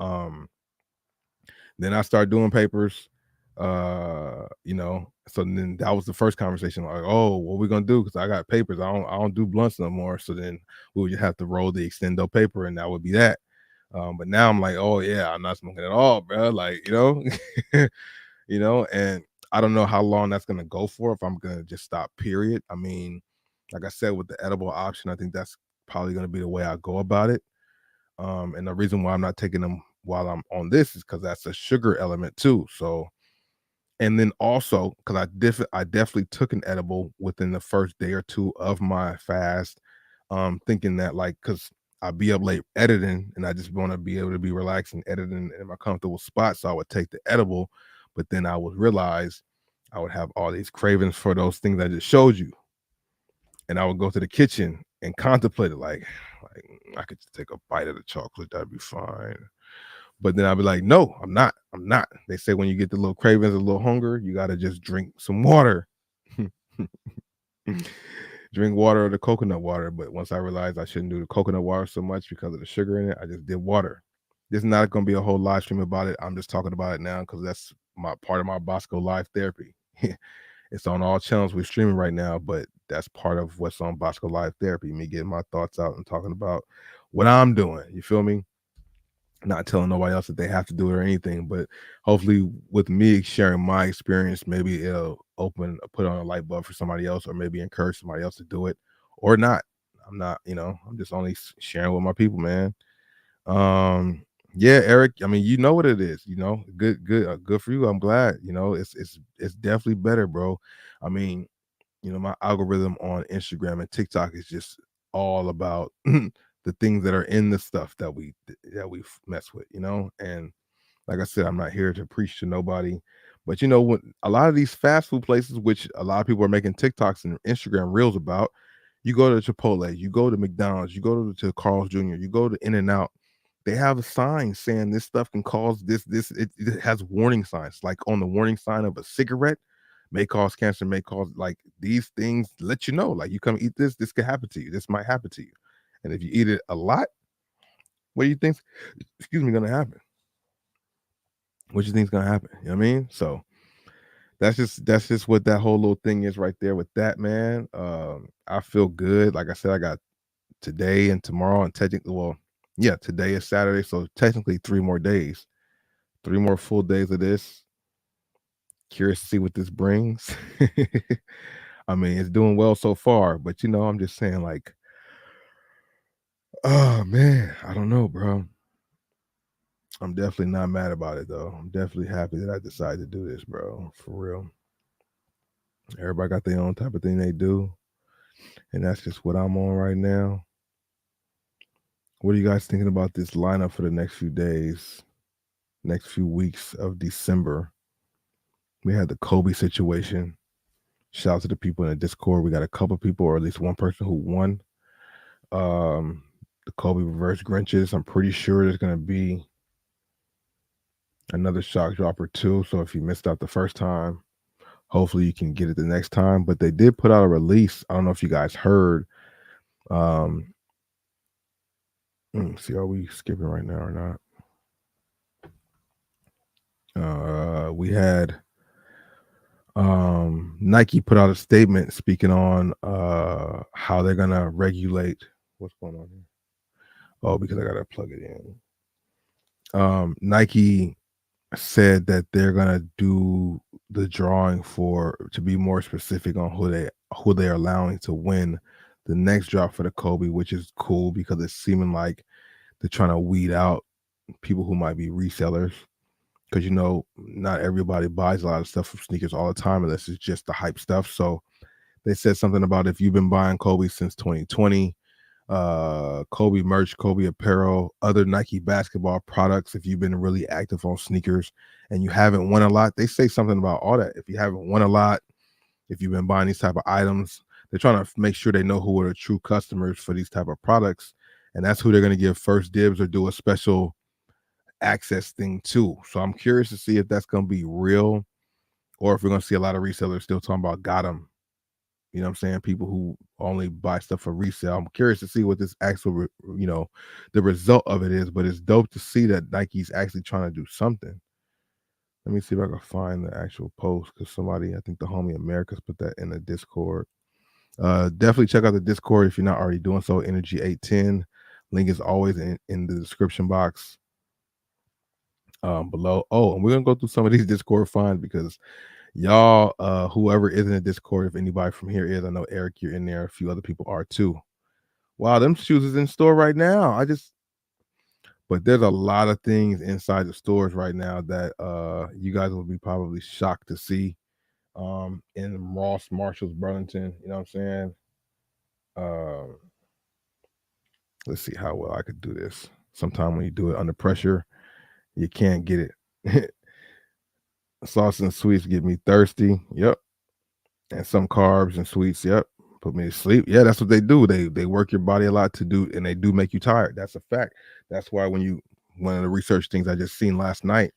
Then I started doing papers, so then that was the first conversation, like, oh, what we gonna do? Because I got papers. I don't do blunts no more. So then we would just have to roll the extendo paper, and that would be that. But now I'm like, oh yeah, I'm not smoking at all, bro. Like, and I don't know how long that's gonna go for, if I'm gonna just stop, period. I mean, like I said, with the edible option, I think that's probably gonna be the way I go about it. And the reason why I'm not taking them while I'm on this is because that's a sugar element too. So, and then also because I definitely took an edible within the first day or two of my fast, thinking that, like, because I'd be up late editing and I just want to be able to be relaxed and editing in my comfortable spot. So I would take the edible, but then I would realize I would have all these cravings for those things I just showed you. And I would go to the kitchen and contemplate it, like I could just take a bite of the chocolate, that'd be fine. But then I'd be like, no, I'm not. I'm not. They say when you get the little cravings, a little hunger, you got to just drink some water. Drink water or the coconut water. But once I realized I shouldn't do the coconut water so much because of the sugar in it, I just did water. There's not going to be a whole live stream about it. I'm just talking about it now because that's my part of my Bosco live therapy. It's on all channels we're streaming right now, but that's part of what's on Bosco live therapy. Me getting my thoughts out and talking about what I'm doing. You feel me? Not telling nobody else that they have to do it or anything, but hopefully with me sharing my experience, maybe it'll put on a light bulb for somebody else, or maybe encourage somebody else to do it or not. I'm not, I'm just only sharing with my people, man. Yeah, Eric, I mean, you know what it is, good for you. I'm glad, it's definitely better, bro. I mean, my algorithm on Instagram and TikTok is just all about the things that are in the stuff that we mess with, and like I said, I'm not here to preach to nobody, but when a lot of these fast food places, which a lot of people are making TikToks and Instagram reels about, you go to Chipotle, you go to McDonald's, you go to Carl's Jr., you go to In-N-Out, they have a sign saying this stuff can cause this. It has warning signs, like on the warning sign of a cigarette, may cause cancer, may cause, like, these things let you know, like, you come eat this could happen to you. This might happen to you. And if you eat it a lot, what do you think, excuse me, gonna happen? What you think's gonna happen? You know what I mean? So that's just what that whole little thing is right there with that, man. I feel good. Like I said, I got today and tomorrow, and technically, well, yeah, today is Saturday, so technically 3 more days, 3 more full days of this. Curious to see what this brings. I mean, it's doing well so far, but I'm just saying, like, oh man, I don't know, bro. I'm definitely not mad about it though. I'm definitely happy that I decided to do this, bro. For real. Everybody got their own type of thing they do, and that's just what I'm on right now. What are you guys thinking about this lineup for the next few days, next few weeks of December? We had the Kobe situation. Shout out to the people in the Discord. We got a couple people, or at least one person, who won. The Kobe reverse Grinches. I'm pretty sure there's gonna be another shock drop or two. So if you missed out the first time, hopefully you can get it the next time. But they did put out a release. I don't know if you guys heard. See, are we skipping right now or not? We had Nike put out a statement speaking on how they're gonna regulate. What's going on here? Oh, because I gotta plug it in. Nike said that they're gonna do the drawing to be more specific on who they're allowing to win the next drop for the Kobe, which is cool because it's seeming like they're trying to weed out people who might be resellers, because not everybody buys a lot of stuff from sneakers all the time unless it's just the hype stuff. So they said something about, if you've been buying Kobe since 2020, Kobe merch, Kobe apparel, other Nike basketball products, if you've been really active on sneakers and you haven't won a lot, they say something about all that. If you haven't won a lot, if you've been buying these type of items, they're trying to make sure they know who are the true customers for these type of products, and that's who they're going to give first dibs or do a special access thing to. So I'm curious to see if that's going to be real, or if we're going to see a lot of resellers still talking about got them. You know what I'm saying? People who only buy stuff for resale. I'm curious to see what this actual, the result of it is. But it's dope to see that Nike's actually trying to do something. Let me see if I can find the actual post, because somebody, I think the homie America's put that in the Discord. Definitely check out the Discord if you're not already doing so. Energy 810. Link is always in the description box below. Oh, and we're gonna go through some of these Discord finds because y'all, whoever is in the Discord, if anybody from here is, I know Eric, you're in there. A few other people are too. Wow, them shoes is in store right now. But there's a lot of things inside the stores right now that you guys will be probably shocked to see. In Ross, Marshalls, Burlington, you know what I'm saying? Um, let's see how well I could do this. Sometime when you do it under pressure, you can't get it. Sauce and sweets get me thirsty. Yep. And some carbs and sweets. Yep. Put me to sleep. Yeah, that's what they do. They work your body a lot to do, and they do make you tired. That's a fact. That's why one of the research things I just seen last night,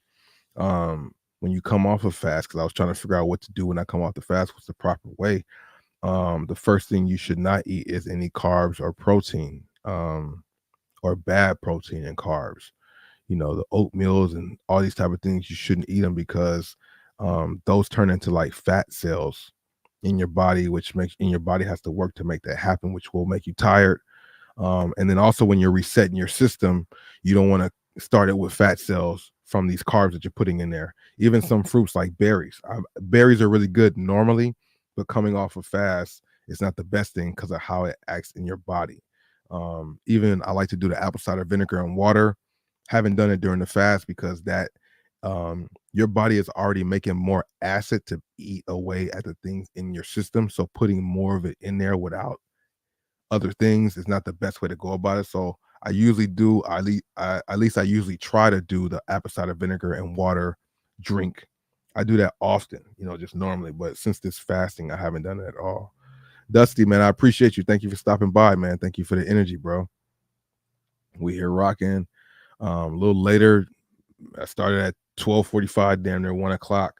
when you come off a fast, because I was trying to figure out what to do when I come off the fast, what's the proper way. The first thing you should not eat is any carbs or protein, or bad protein and carbs. The oatmeals and all these type of things, you shouldn't eat them because those turn into like fat cells in your body, which makes and your body has to work to make that happen, which will make you tired. And then also when you're resetting your system, you don't want to start it with fat cells from these carbs that you're putting in there. Even some fruits like berries. Berries are really good normally, but coming off of fast, it's not the best thing because of how it acts in your body. Even I like to do the apple cider vinegar and water. Haven't done it during the fast because that your body is already making more acid to eat away at the things in your system. So putting more of it in there without other things is not the best way to go about it. So I usually do, at least I usually try to do the apple cider vinegar and water drink. I do that often, just normally. But since this fasting, I haven't done it at all. Dusty, man, I appreciate you. Thank you for stopping by, man. Thank you for the energy, bro. We here rocking. A little later, I started at 12:45, damn near 1 o'clock.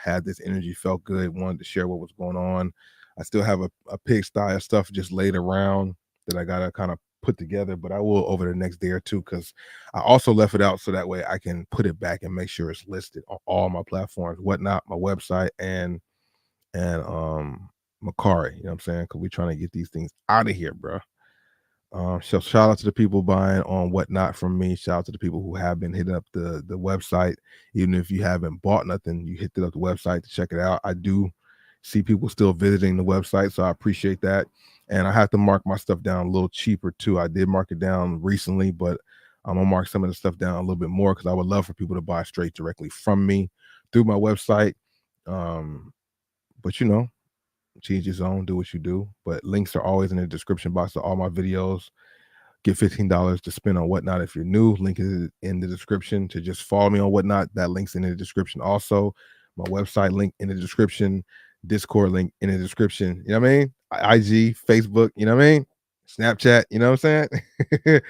Had this energy, felt good, wanted to share what was going on. I still have a pigsty of stuff just laid around that I gotta kind of put together, but I will over the next day or two because I also left it out so that way I can put it back and make sure it's listed on all my platforms, whatnot, my website, and Macari. You know what I'm saying? Because we're trying to get these things out of here, bro. So shout out to the people buying on whatnot from me. Shout out to the people who have been hitting up the website. Even if you haven't bought nothing, you hit up the website to check it out. I do see people still visiting the website, so I appreciate that. And I have to mark my stuff down a little cheaper too. I did mark it down recently, but I'm gonna mark some of the stuff down a little bit more because I would love for people to buy straight directly from me through my website. But choose your own, do what you do. But links are always in the description box of all my videos. Get $15 to spend on whatnot if you're new. Link is in the description to just follow me on whatnot. That link's in the description also. My website link in the description. Discord link in the description. You know what I mean? IG, Facebook, you know what I mean? Snapchat, you know what I'm saying?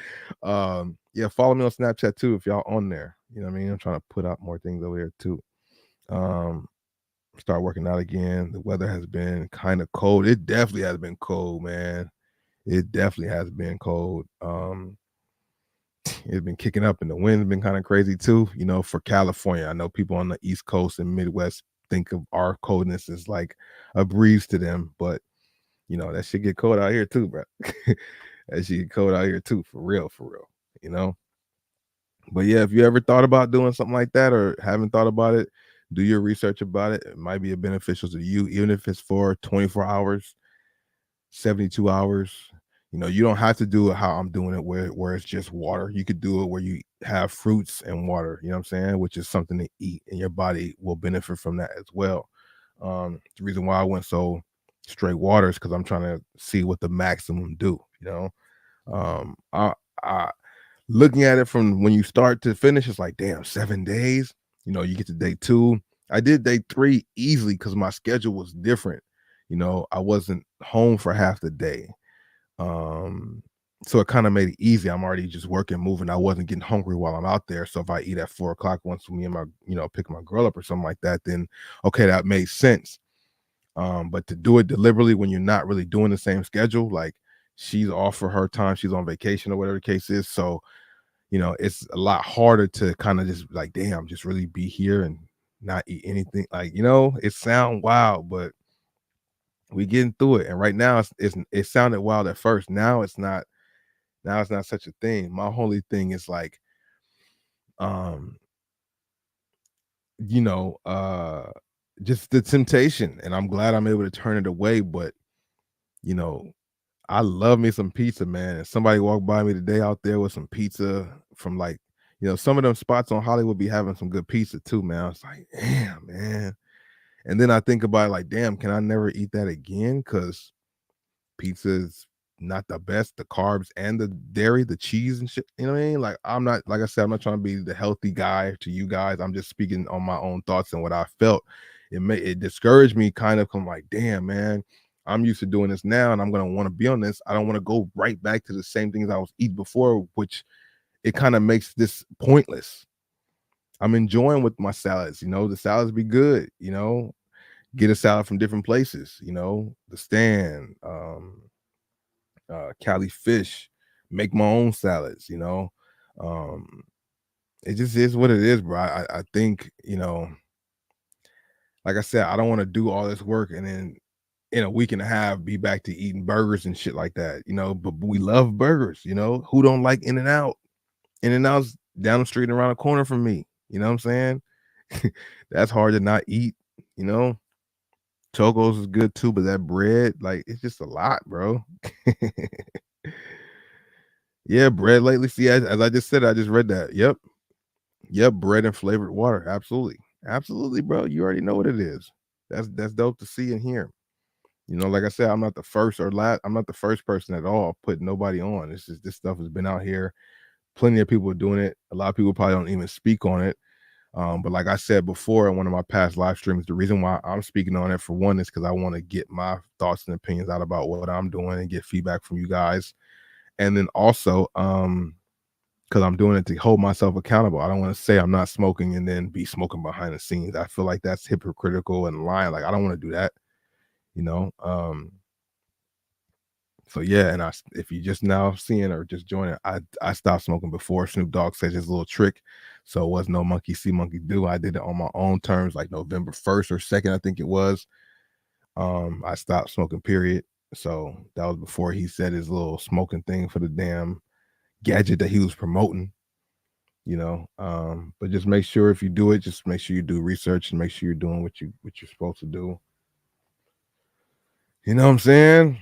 Yeah, follow me on Snapchat too if y'all on there. You know what I mean? I'm trying to put out more things over there too. Start working out again. The weather has been kind of cold. It definitely has been cold, man. It definitely has been cold. It's been kicking up and the wind's been kind of crazy too, for California. I know people on the East Coast and Midwest think of our coldness as like a breeze to them, but that shit get cold out here too, bro. That shit get cold out here too, for real, you know. But yeah, if you ever thought about doing something like that or haven't thought about it, do your research about it. It might be beneficial to you, even if it's for 24 hours, 72 hours. You don't have to do it how I'm doing it where it's just water. You could do it where you have fruits and water, you know what I'm saying, which is something to eat and your body will benefit from that as well. The reason why I went so straight water is because I'm trying to see what the maximum do. I looking at it from when you start to finish, it's like, damn, 7 days. You get to day 2. I did day 3 easily because my schedule was different. I wasn't home for half the day. So it kind of made it easy. I'm already just working, moving. I wasn't getting hungry while I'm out there. So if I eat at 4 o'clock once me and my, pick my girl up or something like that, then okay, that made sense. But to do it deliberately when you're not really doing the same schedule, like she's off for her time, she's on vacation or whatever the case is. So it's a lot harder to kind of just like, damn, just really be here and not eat anything. Like, it sound wild, but we getting through it. And right now it sounded wild at first. Now it's not Now it's not such a thing. My only thing is like, um, you know, just the temptation, and I'm glad I'm able to turn it away. But you know, I love me some pizza, man. And somebody walked by me today out there with some pizza from like, some of them spots on Hollywood be having some good pizza too, man. I was like, damn, man. And then I think about it like, damn, can I never eat that again? Because pizza is not the best, the carbs and the dairy, the cheese and shit. You know what I mean? Like, I'm not, like I said, I'm not trying to be the healthy guy to you guys. I'm just speaking on my own thoughts and what I felt. It discouraged me kind of. I'm like, damn, man, I'm used to doing this now and I'm gonna want to be on this. I don't want to go right back to the same things I was eating before, which it kind of makes this pointless. I'm enjoying with my salads, the salads be good, get a salad from different places, the stand, Cali fish, make my own salads, Um, it just is what it is, bro. I think, like I said, I don't want to do all this work and then in a week and a half be back to eating burgers and shit like that, but we love burgers, who don't like In-N-Out? In-N-Out's down the street and around the corner from me. You know what I'm saying? That's hard to not eat, you know. Togo's is good too, but that bread, like, it's just a lot, bro. Yeah, bread lately. See, as I just said, I just read that. Yep. Yep, bread and flavored water. Absolutely. Absolutely, bro. You already know what it is. That's dope to see and hear. Like I said, I'm not the first or last. I'm not the first person at all putting nobody on. This stuff has been out here. Plenty of people are doing it. A lot of people probably don't even speak on it. But like I said before in one of my past live streams, the reason why I'm speaking on it for one is because I want to get my thoughts and opinions out about what I'm doing and get feedback from you guys. And then also, because I'm doing it to hold myself accountable. I don't want to say I'm not smoking and then be smoking behind the scenes. I feel like that's hypocritical and lying. Like, I don't want to do that, you know. So yeah, and if you just now seeing or just joining, I stopped smoking before Snoop Dogg said his little trick. So it was no monkey see, monkey do. I did it on my own terms, like November 1st or 2nd, I think it was. I stopped smoking, period. So that was before he said his little smoking thing for the damn gadget that he was promoting. But just make sure if you do it, just make sure you do research and make sure you're doing what you're supposed to do. You know what I'm saying?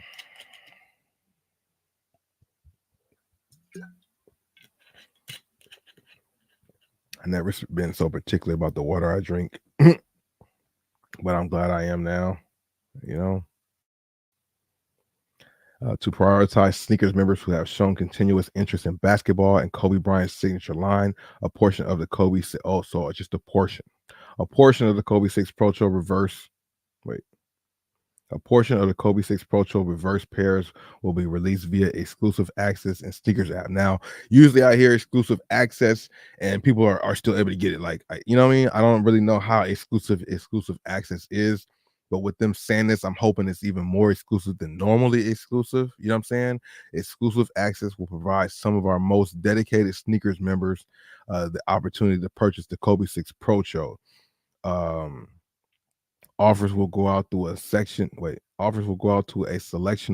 I never been so particular about the water I drink, but I'm glad I am now. You know, to prioritize sneakers members who have shown continuous interest in basketball and Kobe Bryant's signature line, a portion of the so just a portion of the Kobe 6 Pro Show reverse. Wait. A portion of the Kobe 6 Pro Show reverse pairs will be released via exclusive access and sneakers app. Now, usually I hear exclusive access and people are still able to get it. Like, you know what I mean? I don't really know how exclusive access is, but with them saying this, I'm hoping it's even more exclusive than normally exclusive. You know what I'm saying? Exclusive access will provide some of our most dedicated sneakers members the opportunity to purchase the Kobe 6 Pro Show. Offers will go out to a selection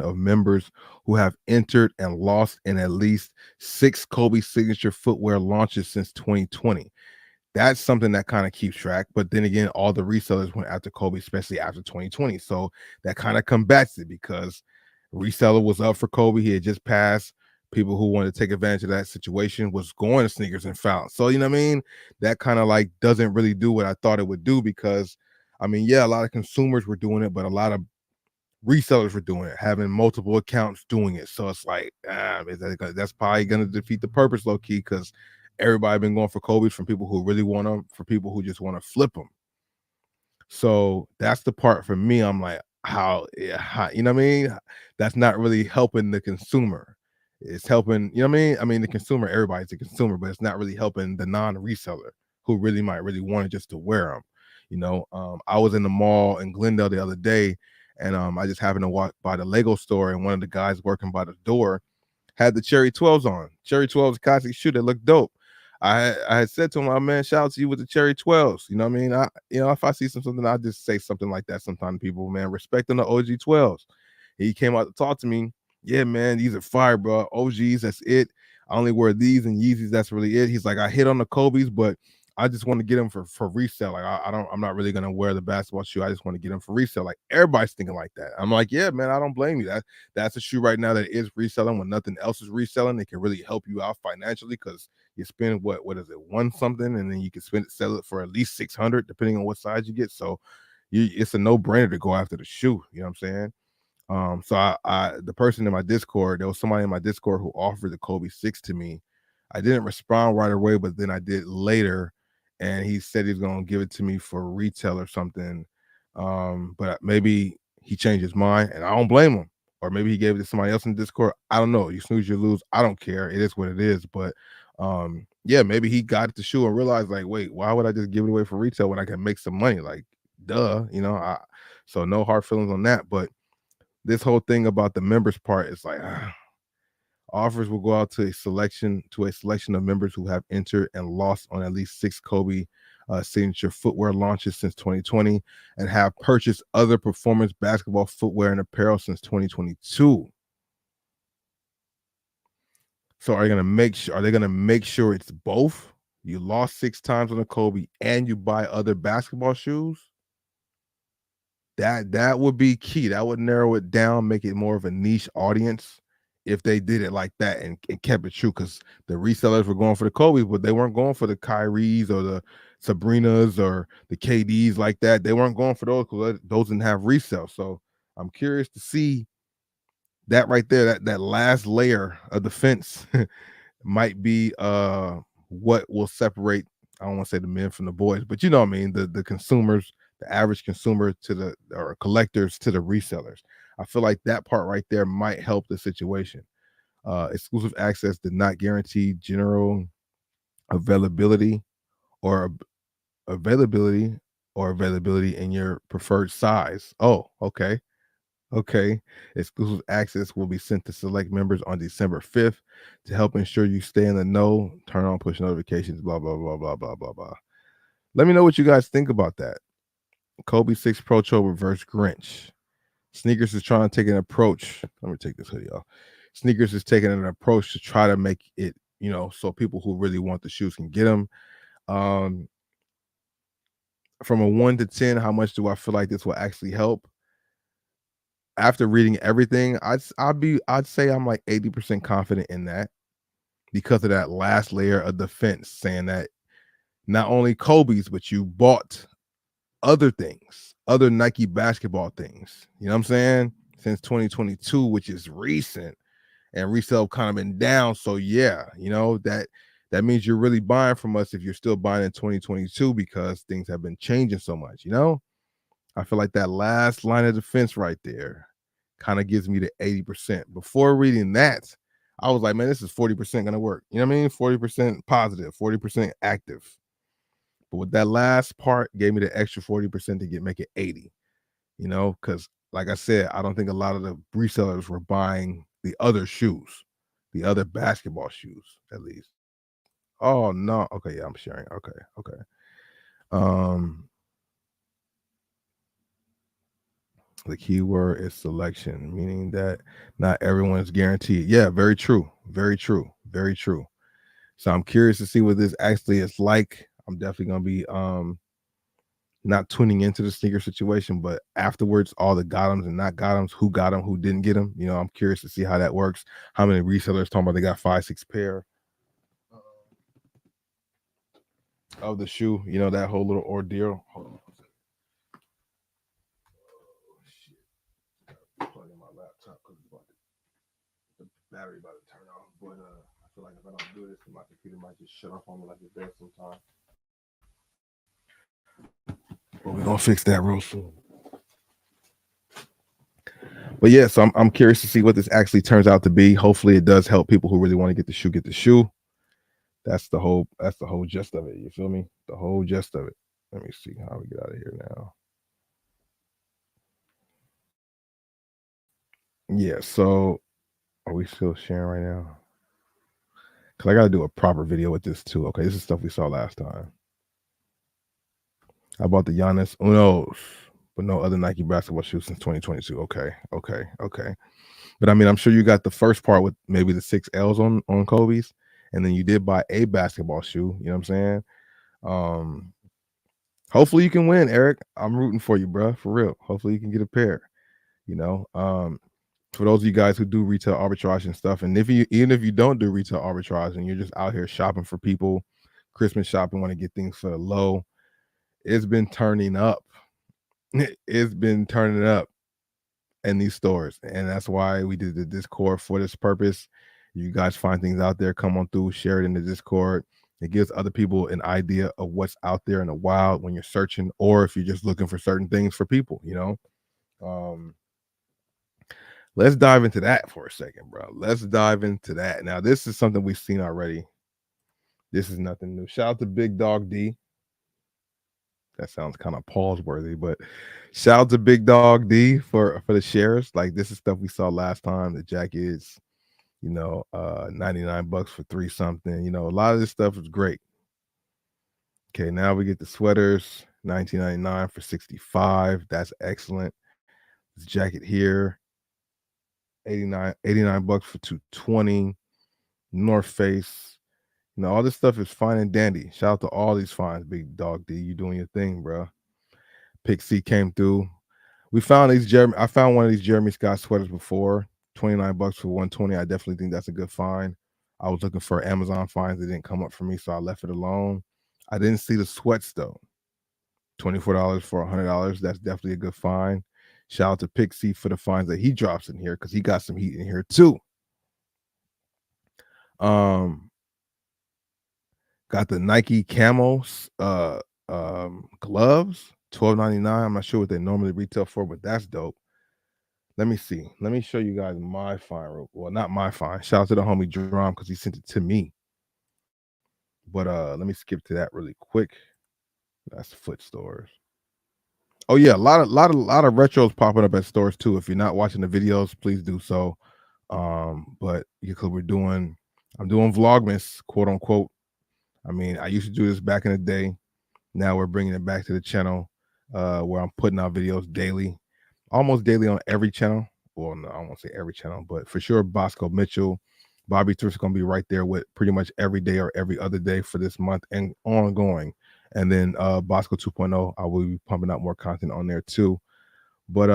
of members who have entered and lost in at least 6 Kobe signature footwear launches since 2020. That's something that kind of keeps track. But then again, all the resellers went after Kobe, especially after 2020. So that kind of combats it because reseller was up for Kobe. He had just passed. People who wanted to take advantage of that situation was going to sneakers and found. So, you know what I mean? That kind of like doesn't really do what I thought it would do because, I mean, yeah, a lot of consumers were doing it, but a lot of resellers were doing it, having multiple accounts doing it. So it's like, that's probably going to defeat the purpose, low key, because everybody been going for Kobe's from people who really want them, for people who just want to flip them. So that's the part for me. I'm like, you know what I mean? That's not really helping the consumer. It's helping, you know what I mean? I mean, the consumer, everybody's a consumer, but it's not really helping the non-reseller who might really want it just to wear them. I was in the mall in Glendale the other day, and I just happened to walk by the Lego store, and one of the guys working by the door had the Cherry 12s on. Cherry 12s classic shoe that looked dope. I had said to him, "Oh, man, shout out to you with the Cherry 12s." You know what I mean? If I see something, I just say something like that sometimes. People, man, respecting the OG 12s. He came out to talk to me, Yeah, man, these are fire, bro. OGs, that's it. I only wear these and Yeezys. That's really it. He's like, I hit on the Kobe's, but I just want to get them for resale. Like, I don't, I'm not really gonna wear the basketball shoe. I just want to get them for resale. Like everybody's thinking like that. I'm like, yeah, man, I don't blame you. That's a shoe right now that is reselling when nothing else is reselling. It can really help you out financially because you spend what is it, one something, and then you can spend it, sell it for at least 600, depending on what size you get. So it's a no brainer to go after the shoe. You know what I'm saying? So the person in my Discord, there was somebody in my Discord who offered the Kobe 6 to me. I didn't respond right away, but then I did later, and he said he's gonna give it to me for retail or something. But maybe he changed his mind, and I don't blame him. Or maybe he gave it to somebody else in Discord. I don't know. You snooze, you lose. I don't care. It is what it is. But yeah, maybe he got the shoe and realized, like, wait, why would I just give it away for retail when I can make some money? Like, duh, you know. So no hard feelings on that, but this whole thing about the members part is like offers will go out to a selection of members who have entered and lost on at least 6 Kobe signature footwear launches since 2020 and have purchased other performance basketball footwear and apparel since 2022. So are they gonna make sure it's both? You lost 6 times on a Kobe and you buy other basketball shoes? That would be key. That would narrow it down, make it more of a niche audience if they did it like that and kept it true. Because the resellers were going for the Kobe's, but they weren't going for the Kyries or the Sabrinas or the KDs like that. They weren't going for those because those didn't have resale. So I'm curious to see that right there. That last layer of the fence might be what will separate, I don't want to say the men from the boys, but you know what I mean, the consumers, the average consumer to the or collectors to the resellers. I feel like that part right there might help the situation. Exclusive access did not guarantee general availability or availability availability in your preferred size. Oh, okay. Okay. Exclusive access will be sent to select members on December 5th to help ensure you stay in the know. Turn on push notifications, blah, blah, blah, blah, blah, blah, blah. Let me know what you guys think about that. Kobe 6 Pro Cho reverse Grinch. Sneakers is trying to take an approach. Let me take this hoodie off. Sneakers is taking an approach to try to make it, so people who really want the shoes can get them. Um, from a 1 to 10, how much do I feel like this will actually help? After reading everything, I'd say I'm like 80% confident in that because of that last layer of defense saying that not only Kobe's, but you bought other things, other Nike basketball things. You know what I'm saying? Since 2022, which is recent, and resale kind of been down. So yeah, that means you're really buying from us if you're still buying in 2022 because things have been changing so much. I feel like that last line of defense right there kind of gives me the 80%. Before reading that, I was like, man, this is 40% gonna work. You know what I mean? 40% positive, 40% active. But with that last part, gave me the extra 40% to make it 80. Because like I said, I don't think a lot of the resellers were buying the other shoes, the other basketball shoes, at least. Oh no. Okay, yeah, I'm sharing. Okay, okay. Um, the key word is selection, meaning that not everyone is guaranteed. Yeah, very true. Very true. Very true. So I'm curious to see what this actually is like. I'm definitely gonna be not tuning into the sneaker situation, but afterwards, all the got 'ems and not got 'ems, who got them, who didn't get them. I'm curious to see how that works. How many resellers talking about they got 5, 6 pair of the shoe? That whole little ordeal. Hold on. Oh, shit. Plug in my laptop because the battery about to turn off. But I feel like if I don't do this, my computer might just shut off on me like it does sometimes. But we're gonna fix that real soon. But yeah, so I'm curious to see what this actually turns out to be. Hopefully, it does help people who really want to get the shoe get the shoe. That's the whole gist of it. You feel me? The whole gist of it. Let me see how we get out of here now. Yeah, so are we still sharing right now? Because I got to do a proper video with this too. Okay, this is stuff we saw last time. I bought the Giannis Unos. but no other Nike basketball shoes since 2022. Okay. But I mean, I'm sure you got the first part with maybe the 6 L's on Kobe's, and then you did buy a basketball shoe. You know what I'm saying? Um, Hopefully you can win, Eric. I'm rooting for you, bro, for real. Hopefully you can get a pair. You know, for those of you guys who do retail arbitrage and stuff, and even if you don't do retail arbitrage and you're just out here shopping for people, Christmas shopping, want to get things for the low, it's been turning up. It's been turning up in these stores, and that's why we did the Discord for this purpose. You guys find things out there, come on through, share it in the Discord. It gives other people an idea of what's out there in the wild when you're searching, or if you're just looking for certain things for people. Um, let's dive into that for a second, bro. Let's dive into that. Now, this is something we've seen already. This is nothing new. Shout out to Big Dog D. That sounds kind of pause worthy, but shout out to Big Dog D for the shares. Like, this is stuff we saw last time. The jackets, 99 bucks for 3 something. A lot of this stuff is great. Okay, now we get the sweaters, 19.99 for 65. That's excellent. This jacket here, 89 bucks for 220. North Face. All this stuff is fine and dandy. Shout out to all these finds, Big Dog D. You doing your thing, bro. Pick C came through. We found I found one of these Jeremy Scott sweaters before. 29 bucks for 120. I definitely think that's a good find. I was looking for Amazon finds. It didn't come up for me, so I left it alone. I didn't see the sweats though. $24 for $100. That's definitely a good find. Shout out to Pick C for the finds that he drops in here, because he got some heat in here too. Got the Nike camos gloves, $12.99. I'm not sure what they normally retail for, but that's dope. Let me see. Let me show you guys my find. Well, not my find. Shout out to the homie Drum, because he sent it to me. But let me skip to that really quick. That's Foot Stores. Oh yeah, a lot of retros popping up at stores too. If you're not watching the videos, please do so. But because I'm doing Vlogmas, quote unquote. I mean, I used to do this back in the day. Now we're bringing it back to the channel, where I'm putting out videos daily, almost daily on every channel. Well, no, I won't say every channel, but for sure, Bosco Mitchell, Bobby Thrift's going to be right there with pretty much every day or every other day for this month and ongoing. And then Bosco 2.0, I will be pumping out more content on there too. But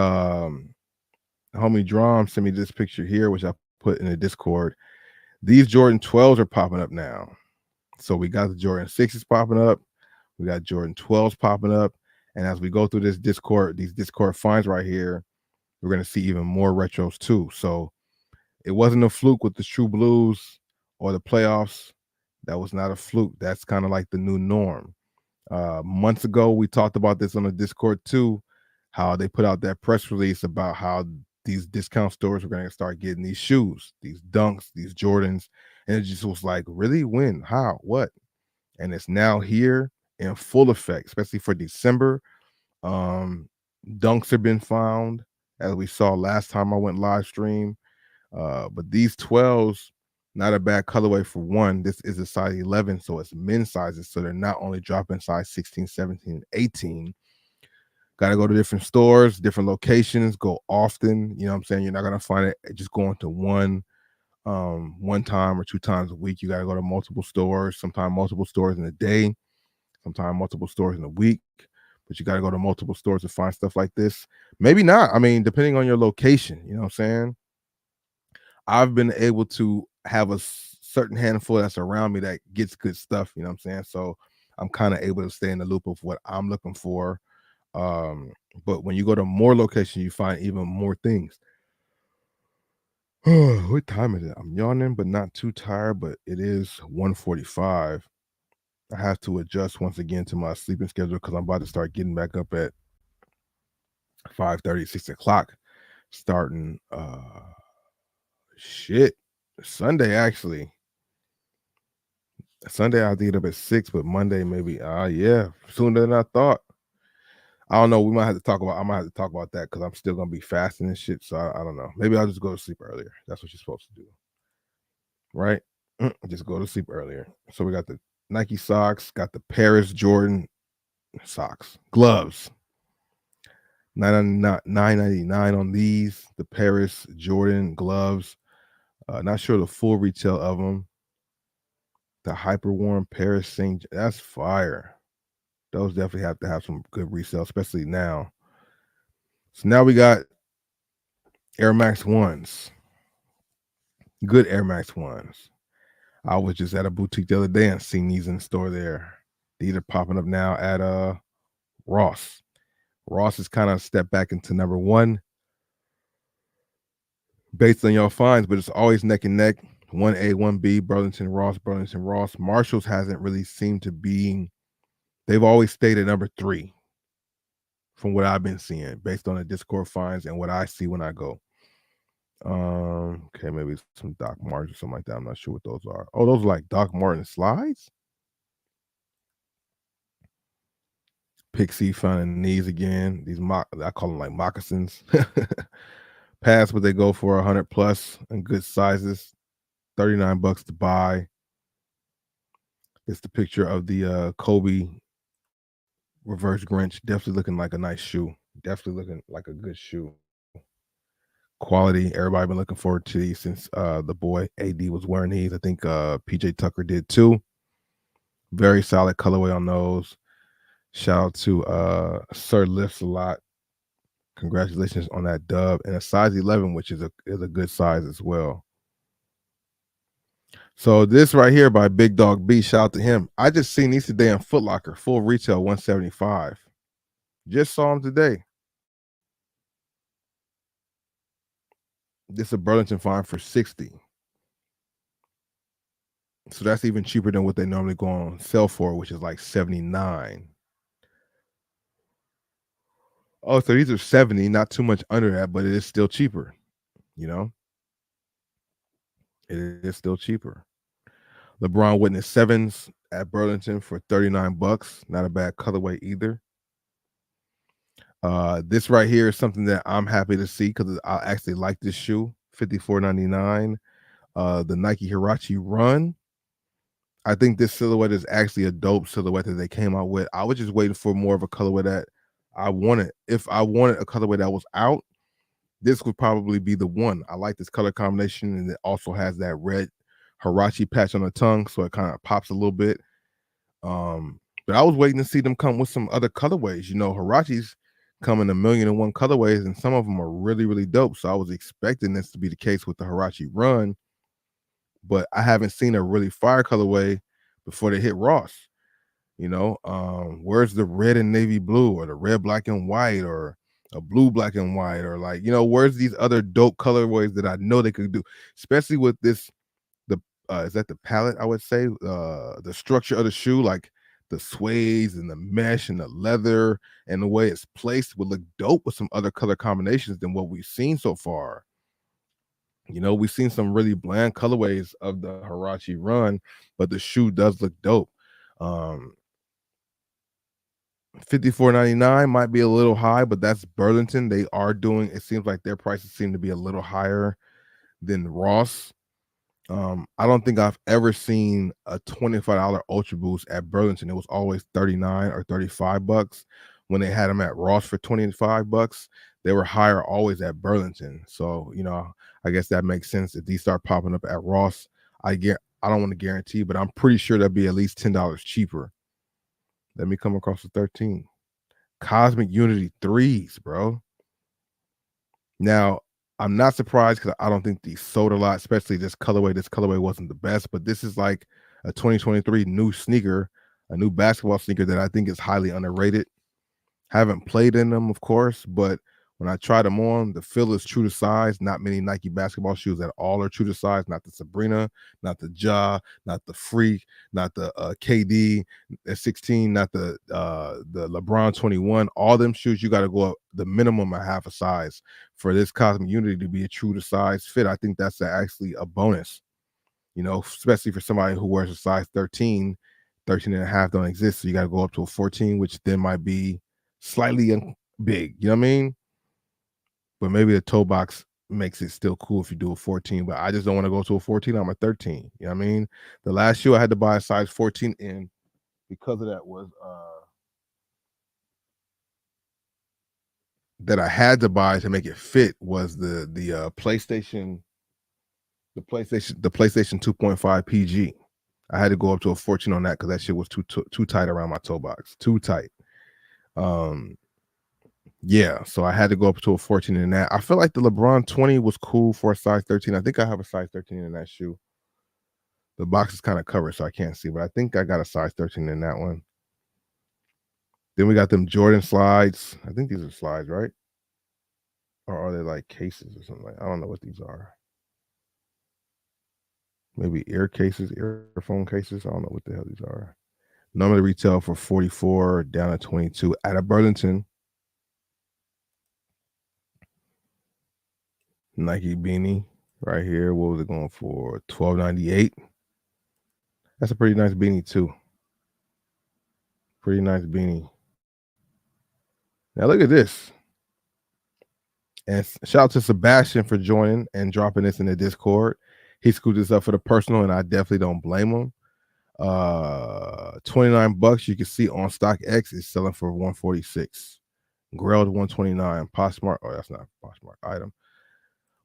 homie Drum sent me this picture here, which I put in the Discord. These Jordan 12s are popping up now. So we got the Jordan 6s popping up. We got Jordan 12s popping up. And as we go through these Discord finds right here, we're going to see even more retros too. So it wasn't a fluke with the True Blues or the playoffs. That was not a fluke. That's kind of like the new norm. Months ago, we talked about this on the Discord too, how they put out that press release about how these discount stores were going to start getting these shoes, these Dunks, these Jordans. And it just was like, really? When? How? What? And it's now here in full effect, especially for December. Dunks have been found, as we saw last time I went live stream. But these 12s, not a bad colorway for one. This is a size 11, so it's men's sizes. So they're not only dropping size 16, 17, 18. Got to go to different stores, different locations, go often. You know what I'm saying? You're not going to find it just going to one time or 2 times a week. You got to go to multiple stores, sometimes multiple stores in a day, sometimes multiple stores in a week. But you got to go to multiple stores to find stuff like this. Maybe not. I mean, depending on your location, you know what I'm saying? I've been able to have a certain handful that's around me that gets good stuff, you know what I'm saying? So I'm kind of able to stay in the loop of what I'm looking for. But when you go to more locations, you find even more things. What time is it? I'm yawning, but not too tired, but it is 1:45. I have to adjust once again to my sleeping schedule, because I'm about to start getting back up at 5:30, 6 o'clock, starting Sunday. Actually, Sunday I'll get up at 6, but Monday maybe sooner than I thought. I don't know. I might have to talk about that, because I'm still gonna be fasting and shit. So I don't know. Maybe I'll just go to sleep earlier. That's what you're supposed to do, right? Just go to sleep earlier. So we got the Nike socks, got the Paris Jordan socks, gloves, $9.99 on these. The Paris Jordan gloves. Not sure the full retail of them. The hyper warm Paris Saint. That's fire. Those definitely have to have some good resale, especially now. So now we got Air Max Ones. Good Air Max Ones. I was just at a boutique the other day and seen these in the store there. These are popping up now at Ross. Ross has kind of stepped back into number one based on your finds, but it's always neck and neck. 1A, 1B, Burlington Ross, Burlington Ross. Marshalls hasn't really seemed to be, they've always stayed at number three from what I've been seeing based on the Discord finds and what I see when I go. Okay, maybe some Doc Martens or something like that. I'm not sure what those are. Oh, those are like Doc Marten slides. Pixie finding these again. These I call them like moccasins. Pass, but they go for 100 plus and good sizes. $39 to buy. It's the picture of the Kobe reverse Grinch. Definitely looking like a nice shoe. Definitely looking like a good shoe. Quality. Everybody been looking forward to these since the boy AD was wearing these. I think PJ Tucker did too. Very solid colorway on those. Shout out to Sir Lifts a lot. Congratulations on that dub. And a size 11, which is a good size as well. So this right here by Big Dog B, shout out to him. I just seen these today in Foot Locker, full retail, $175. Just saw them today. This is a Burlington find for $60. So that's even cheaper than what they normally go on sale for, which is like $79. Oh, so these are $70, not too much under that, but it is still cheaper. You know, it is still cheaper. LeBron Witness 7s at Burlington for $39. Not a bad colorway either. This right here is something that I'm happy to see because I actually like this shoe. $54.99. The Nike Hirachi Run. I think this silhouette is actually a dope silhouette that they came out with. I was just waiting for more of a colorway that I wanted. If I wanted a colorway that was out, this would probably be the one. I like this color combination, and it also has that red Hirachi patch on the tongue, so it kind of pops a little bit. But I was waiting to see them come with some other colorways. You know, Hirachis come in 1,000,001 colorways, and some of them are really, really dope. So I was expecting this to be the case with the Hirachi Run, but I haven't seen a really fire colorway before they hit Ross. You know, where's the red and navy blue, or the red, black, and white, or a blue, black, and white, or like, you know, where's these other dope colorways that I know they could do, especially with this, the is that the palette, I would say, the structure of the shoe, like the suedes and the mesh and the leather and the way it's placed would look dope with some other color combinations than what we've seen so far. You know, we've seen some really bland colorways of the Hirachi Run, but the shoe does look dope. $54.99 might be a little high, but that's Burlington. They are doing, it seems like their prices seem to be a little higher than Ross. I don't think I've ever seen a $25 Ultra Boost at Burlington. It was always 39 or $35. When they had them at Ross for $25, they were higher always at Burlington. So, you know, I guess that makes sense. If these start popping up at Ross, I don't want to guarantee, but I'm pretty sure they'll be at least $10 cheaper. Let me come across the 13. Cosmic Unity 3s, bro. Now, I'm not surprised because I don't think these sold a lot, especially this colorway. This colorway wasn't the best, but this is like a 2023 new sneaker, a new basketball sneaker that I think is highly underrated. Haven't played in them, of course, but when I tried them on, the feel is true to size. Not many Nike basketball shoes at all are true to size. Not the Sabrina, not the Ja, not the Freak, not the KD at 16, not the LeBron 21. All them shoes, you got to go up the minimum a half a size for this Cosmic Unity to be a true to size fit. I think that's actually a bonus, you know, especially for somebody who wears a size 13. 13 and a half don't exist, so you got to go up to a 14, which then might be slightly big, you know what I mean? But maybe the toe box makes it still cool if you do a 14, but I just don't want to go to a 14. I'm a 13, you know what I mean? The last shoe I had to buy a size 14 in because of that was that I had to buy to make it fit was the PlayStation 2.5 PG. I had to go up to a fortune on that because that shit was too tight around my toe box, too tight. Um, yeah, so I had to go up to a 14 in that. I feel like the LeBron 20 was cool for a size 13. I think I have a size 13 in that shoe. The box is kind of covered, so I can't see, but I think I got a size 13 in that one. Then we got them Jordan slides. I think these are slides, right? Or are they like cases or something? I don't know what these are. Maybe earphone cases. I don't know what the hell these are. Normally retail for 44 down to 22 at a Burlington. Nike beanie right here. What was it going for? $12.98. That's a pretty nice beanie too. Pretty nice beanie. Now look at this. And shout out to Sebastian for joining and dropping this in the Discord. He screwed this up for the personal, and I definitely don't blame him. $29 you can see on StockX is selling for 146. Grelled 129. Poshmark. Oh, that's not a Poshmark item.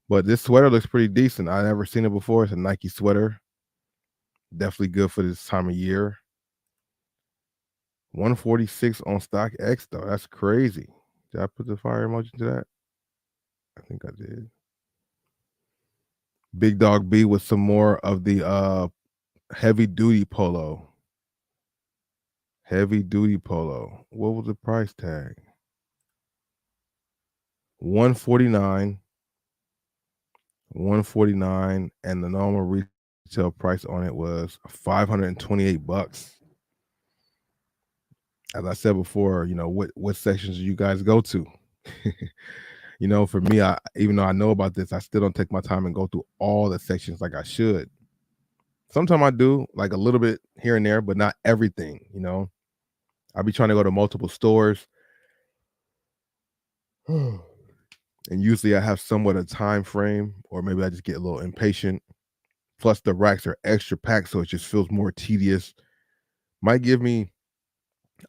But this sweater looks pretty decent. I've never seen it before. It's a Nike sweater. Definitely good for this time of year. 146 on StockX though. That's crazy. Did I put the fire emoji to that? I think I did. Big Dog B with some more of the heavy duty polo. Heavy duty polo. What was the price tag? 149. 149, and the normal retail price on it was $528. As I said before, what sections do you guys go to? For me, even though I know about this, I still don't take my time and go through all the sections like I should. Sometimes I do, like a little bit here and there, but not everything. I'll be trying to go to multiple stores. And usually I have somewhat a time frame, or maybe I just get a little impatient. Plus the racks are extra packed, so it just feels more tedious. Might give me,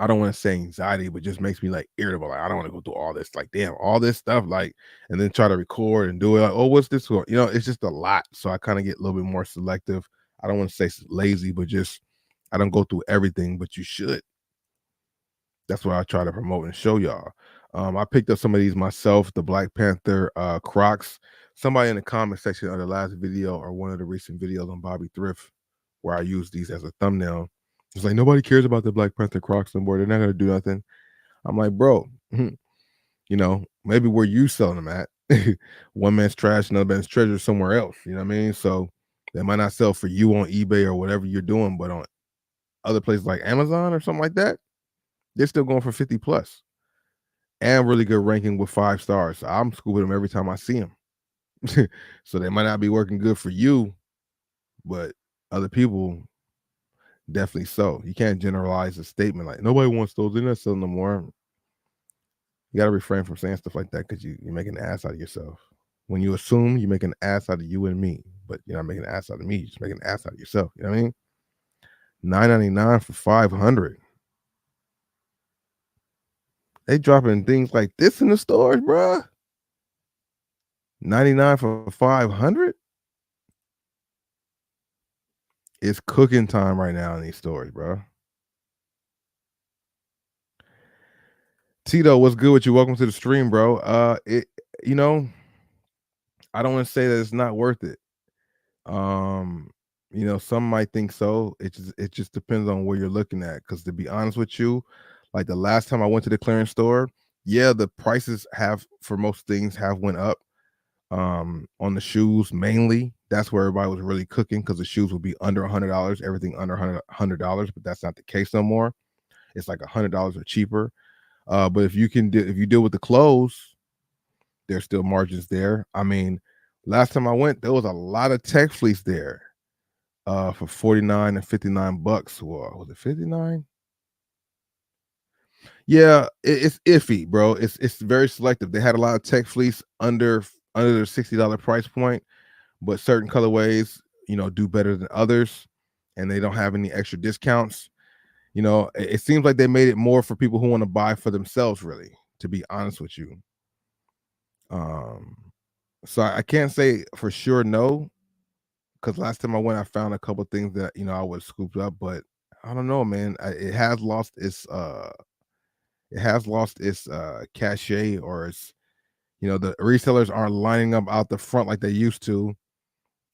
I don't want to say anxiety, but just makes me like irritable. Like I don't want to go through all this, like damn, all this stuff, like, and then try to record and do it. Like, oh, what's this for? It's just a lot. So I kind of get a little bit more selective. I don't want to say lazy, but just I don't go through everything, but you should. That's what I try to promote and show y'all. I picked up some of these myself, the Black Panther Crocs. Somebody in the comment section of the last video or one of the recent videos on Bobby Thrift, where I used these as a thumbnail, it's like nobody cares about the Black Panther Crocs anymore. They're not gonna do nothing. I'm like, bro, maybe where you selling them at, one man's trash, another man's treasure somewhere else. You know what I mean? So they might not sell for you on eBay or whatever you're doing, but on other places like Amazon or something like that, they're still going for 50 plus and really good ranking with 5 stars. So I'm scooping them every time I see them. So they might not be working good for you, but other people definitely so. You can't generalize a statement like nobody wants those. They're not selling no more. You got to refrain from saying stuff like that because you're making an ass out of yourself. When you assume, you make an ass out of you and me, but you're not making an ass out of me. You're just making an ass out of yourself. You know what I mean? $9.99 for 500. They dropping things like this in the stores, bruh. 99 for 500. It's cooking time right now in these stores, bro. Tito, what's good with you? Welcome to the stream, bro. I don't want to say that it's not worth it. Some might think so. It just depends on where you're looking at. Because to be honest with you, like the last time I went to the clearance store, yeah, the prices have for most things have went up. On the shoes mainly, that's where everybody was really cooking because the shoes would be under $100, everything under $100, but that's not the case no more. It's like $100 or cheaper. But if you deal with the clothes, there's still margins there. I mean, last time I went, there was a lot of tech fleece there for 49 and $59. Well, was it 59? Yeah, it's iffy, bro. It's very selective. They had a lot of tech fleece under the $60 price point, but certain colorways, do better than others, and they don't have any extra discounts. It seems like they made it more for people who want to buy for themselves, really, to be honest with you. Um, so I can't say for sure no, because last time I went, I found a couple things that I would scooped up, but I don't know, man. It has lost its cachet, or its the resellers aren't lining up out the front like they used to,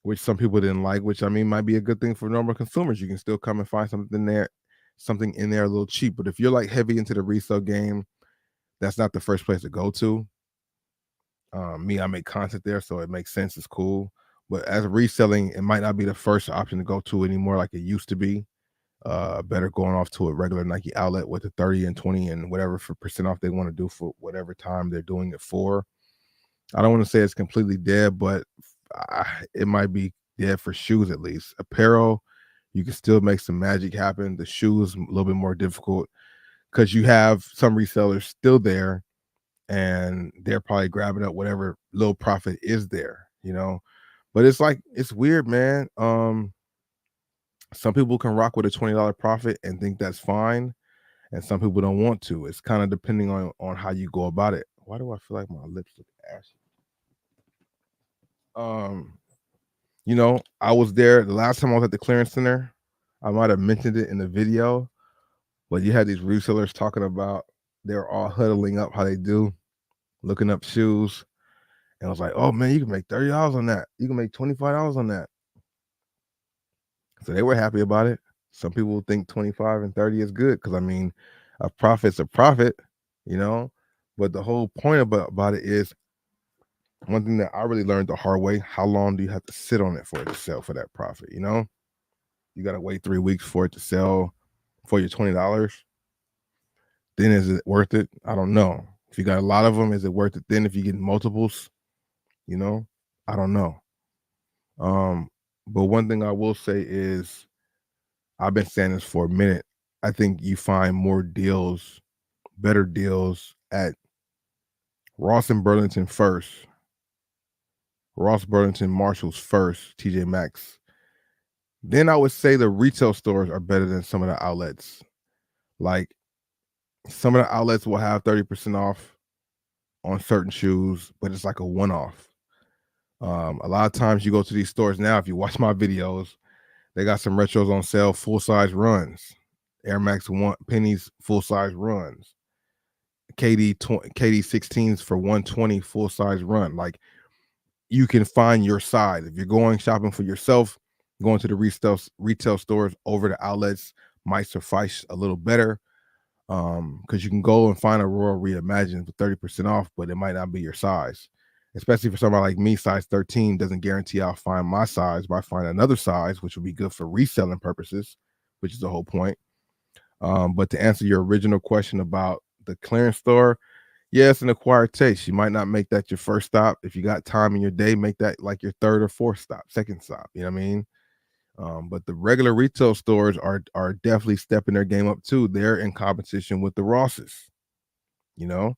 which some people didn't like. Which I mean might be a good thing for normal consumers. You can still come and find something in there a little cheap. But if you're like heavy into the resale game, that's not the first place to go to. I make content there, so it makes sense. It's cool. But as reselling, it might not be the first option to go to anymore like it used to be. Better going off to a regular Nike outlet with the 30 and 20 and whatever for percent off they want to do for whatever time they're doing it for. I don't want to say it's completely dead, but it might be dead for shoes at least. Apparel, you can still make some magic happen. The shoes, a little bit more difficult because you have some resellers still there and they're probably grabbing up whatever little profit is there. But it's like it's weird, man. Some people can rock with a $20 profit and think that's fine, and some people don't want to. It's kind of depending on how you go about it. Why do I feel like my lips look ashy? Um, I was there the last time I was at the clearance center. I might have mentioned it in the video, but you had these resellers talking about they're all huddling up how they do, looking up shoes. And I was like, oh man, you can make $30 on that. You can make $25 on that. So they were happy about it. Some people think 25 and 30 is good because I mean, a profit's a profit, you know. But the whole point about it is one thing that I really learned the hard way: how long do you have to sit on it for it to sell for that profit? You got to wait 3 weeks for it to sell for your $20. Then is it worth it? I don't know. If you got a lot of them, is it worth it? Then if you get multiples, you know, I don't know. Um, but one thing I will say is I've been saying this for a minute. I think you find more deals, better deals at Ross and Burlington first, Ross Burlington, Marshalls first, TJ Maxx. Then I would say the retail stores are better than some of the outlets. Like some of the outlets will have 30% off on certain shoes, but it's like a one-off. A lot of times you go to these stores now, if you watch my videos, they got some retros on sale, full-size runs. Air Max one pennies, full-size runs. KD 16s for 120 full-size run. Like you can find your size. If you're going shopping for yourself, going to the retail stores over the outlets might suffice a little better. Because you can go and find a Royal Reimagined for 30% off, but it might not be your size. Especially for somebody like me, size 13 doesn't guarantee I'll find my size, but I find another size, which would be good for reselling purposes, which is the whole point. But to answer your original question about the clearance store, yeah, it's an acquired taste. You might not make that your first stop. If you got time in your day, make that like your third or fourth stop, second stop. You know what I mean? But the regular retail stores are definitely stepping their game up too. They're in competition with the Rosses. You know,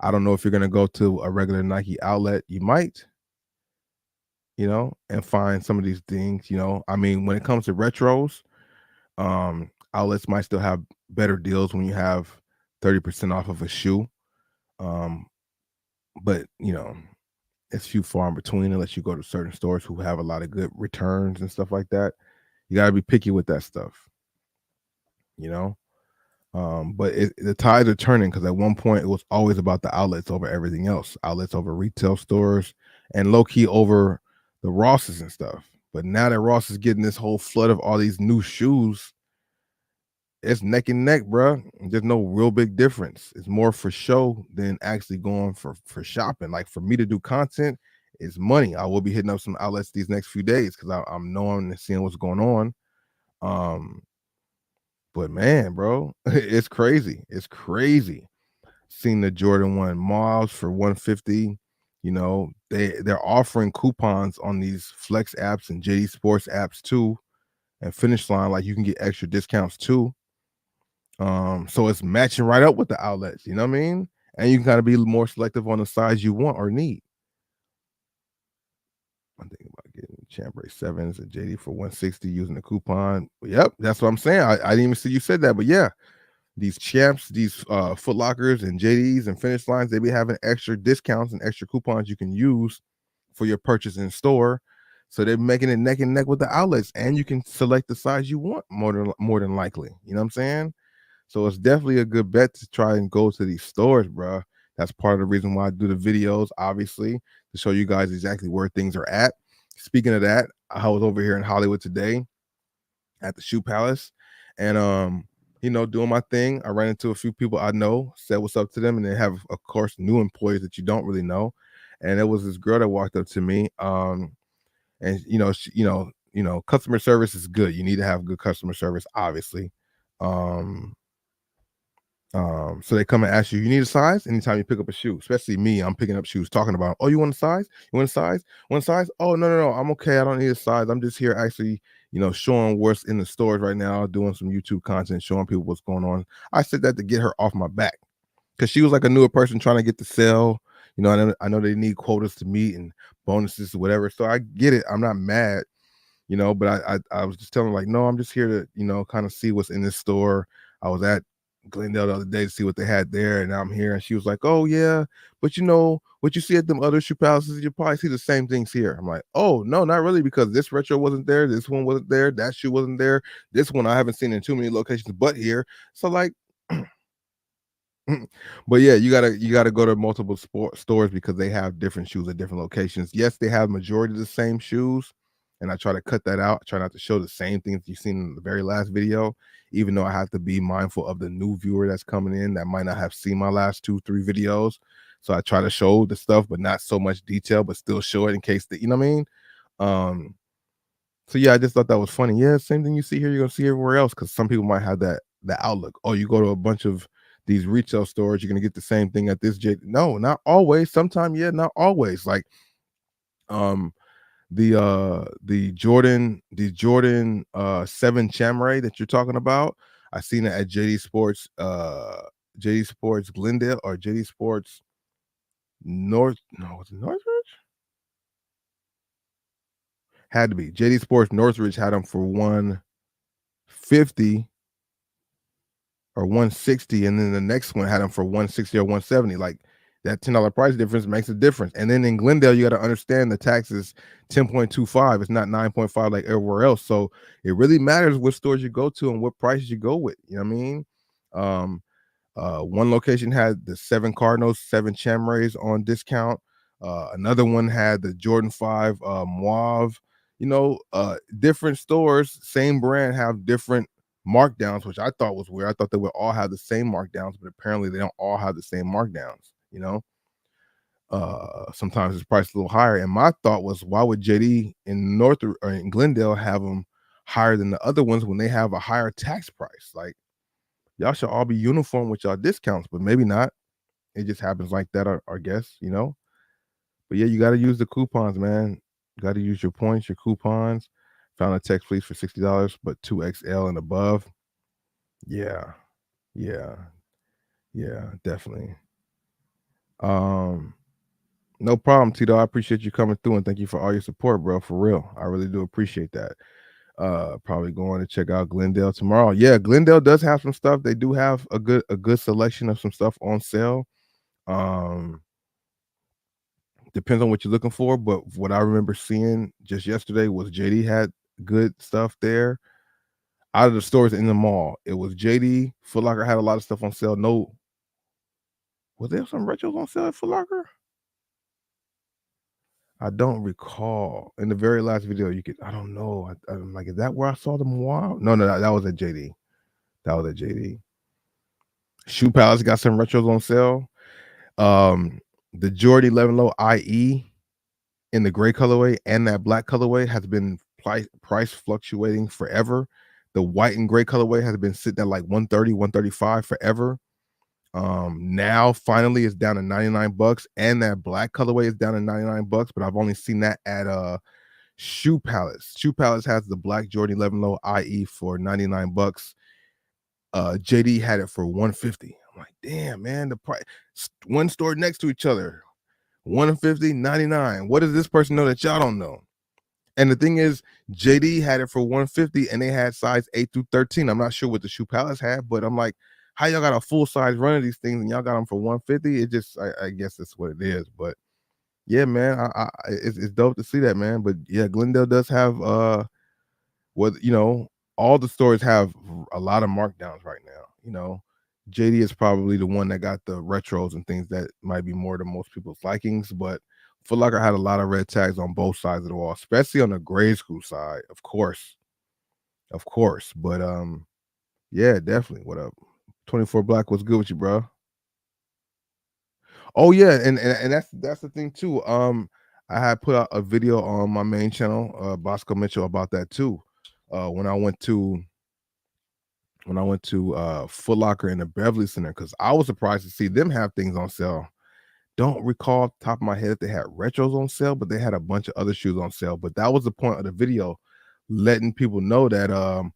I don't know if you're gonna go to a regular Nike outlet. You might, and find some of these things. I mean, when it comes to retros, outlets might still have better deals when you have 30% off of a shoe. Um, but it's few far in between unless you go to certain stores who have a lot of good returns and stuff like that. You got to be picky with that stuff, you know. But the tides are turning because at one point it was always about the outlets over everything else, outlets over retail stores, and low key over the Rosses and stuff. But now that Ross is getting this whole flood of all these new shoes, it's neck and neck, bro. There's no real big difference. It's more for show than actually going for shopping. Like for me to do content, it's money. I will be hitting up some outlets these next few days because I'm knowing and seeing what's going on. But man, bro, it's crazy. It's crazy. Seeing the Jordan 1 Miles for 150. They're offering coupons on these Flex apps and JD Sports apps too, and Finish Line. Like you can get extra discounts too. So it's matching right up with the outlets, you know what I mean? And you can kind of be more selective on the size you want or need. I'm thinking about getting Chambray 7s and JD for 160 using the coupon. Yep, that's what I'm saying. I didn't even see you said that, but yeah, these champs, these Foot Lockers and JDs and Finish Lines, they be having extra discounts and extra coupons you can use for your purchase in store. So they're making it neck and neck with the outlets, and you can select the size you want more than likely. You know what I'm saying? So it's definitely a good bet to try and go to these stores, bro. That's part of the reason why I do the videos, obviously, to show you guys exactly where things are at. Speaking of that, I was over here in Hollywood today at the Shoe Palace, and doing my thing. I ran into a few people I know, said what's up to them, and they have, of course, new employees that you don't really know. And there was this girl that walked up to me, and customer service is good. You need to have good customer service, obviously. Um, so they come and ask you, you need a size anytime you pick up a shoe, especially me. I'm picking up shoes talking about, oh, you want a size? You want a size? One size? Oh, no, no, no. I'm okay. I don't need a size. I'm just here actually, showing what's in the stores right now, doing some YouTube content, showing people what's going on. I said that to get her off my back because she was like a newer person trying to get the sale. I know they need quotas to meet and bonuses or whatever. So I get it. I'm not mad, but I was just telling her, like, no, I'm just here to, kind of see what's in this store. I was at Glendale the other day to see what they had there, and now I'm here. And she was like, oh yeah, but what you see at them other shoe palaces, you probably see the same things here. I'm like, oh no, not really, because this retro wasn't there, this one wasn't there, that shoe wasn't there, this one I haven't seen in too many locations but here. So like, but yeah, you gotta go to multiple stores because they have different shoes at different locations. Yes, they have majority of the same shoes, and I try to cut that out. I try not to show the same things you've seen in the very last video, even though I have to be mindful of the new viewer that's coming in that might not have seen my last 2-3 videos. So I try to show the stuff, but not so much detail, but still show it in case that, you know what I mean. Um, so yeah, I just thought that was funny. Yeah, same thing you see here, you're gonna see everywhere else, because some people might have that outlook. Oh, you go to a bunch of these retail stores, you're gonna get the same thing at this J. No, not always. Sometimes, yeah, not always. Like um the Jordan 7 Chamray that you're talking about. I seen it at JD Sports Glendale or JD Sports North. No, was it Northridge? Had to be. JD Sports Northridge had them for 150 or 160, and then the next one had them for 160 or 170. Like that $10 price difference makes a difference. And then in Glendale, you got to understand the tax is 10.25. It's not 9.5 like everywhere else. So it really matters what stores you go to and what prices you go with. You know what I mean? Um, one location had the 7 Cardinals, 7 Chamrays on discount. Another one had the Jordan 5 Mauve. Different stores, same brand, have different markdowns, which I thought was weird. I thought they would all have the same markdowns, but apparently they don't all have the same markdowns. Sometimes it's priced a little higher. And my thought was, why would JD in North or in Glendale have them higher than the other ones when they have a higher tax price? Like, y'all should all be uniform with y'all discounts, but maybe not. It just happens like that, I guess. But yeah, you got to use the coupons, man. You got to use your points, your coupons. Found a text please for $60, but 2XL and above. Yeah, yeah, yeah, definitely. Um, no problem, Tito. I appreciate you coming through and thank you for all your support, bro. For real, I really do appreciate that. Probably going to check out Glendale tomorrow. Yeah, Glendale does have some stuff. They do have a good selection of some stuff on sale. Um, Depends on what you're looking for, but what I remember seeing just yesterday was JD had good stuff there. Out of the stores in the mall, it was JD. Foot Locker had a lot of stuff on sale. No, was there some retros on sale at Foot Locker? I don't recall. In the very last video, I don't know. I'm like, is that where I saw them? Wow. No, no, that was at JD. That was at JD. Shoe Palace got some retros on sale. The Jordan 11 Low IE in the gray colorway and that black colorway has been price fluctuating forever. The white and gray colorway has been sitting at like 130, 135 forever. Now finally it's down to $99, and that black colorway is down to $99, but I've only seen that at Shoe Palace. Shoe Palace has the black Jordan 11 Low IE for $99. JD had it for 150. I'm like, damn, man, the price, one store next to each other, 150, 99. What does this person know that y'all don't know? And the thing is, JD had it for 150 and they had size 8 through 13. I'm not sure what the Shoe Palace had, but I'm like, how y'all got a full size run of these things and y'all got them for 150? It just, I guess that's what it is. But yeah, man, it's dope to see that, man. But yeah, Glendale does have what all the stores have a lot of markdowns right now. JD is probably the one that got the retros and things that might be more to most people's likings, but Foot Locker had a lot of red tags on both sides of the wall, especially on the grade school side, of course. But yeah, definitely. What up? 24 Black, what's good with you, bro? Oh yeah, and that's the thing too. I had put out a video on my main channel, Bosco Mitchell, about that too. When I went to Foot Locker in the Beverly Center, because I was surprised to see them have things on sale. Don't recall off the top of my head if they had retros on sale, but they had a bunch of other shoes on sale. But that was the point of the video, letting people know that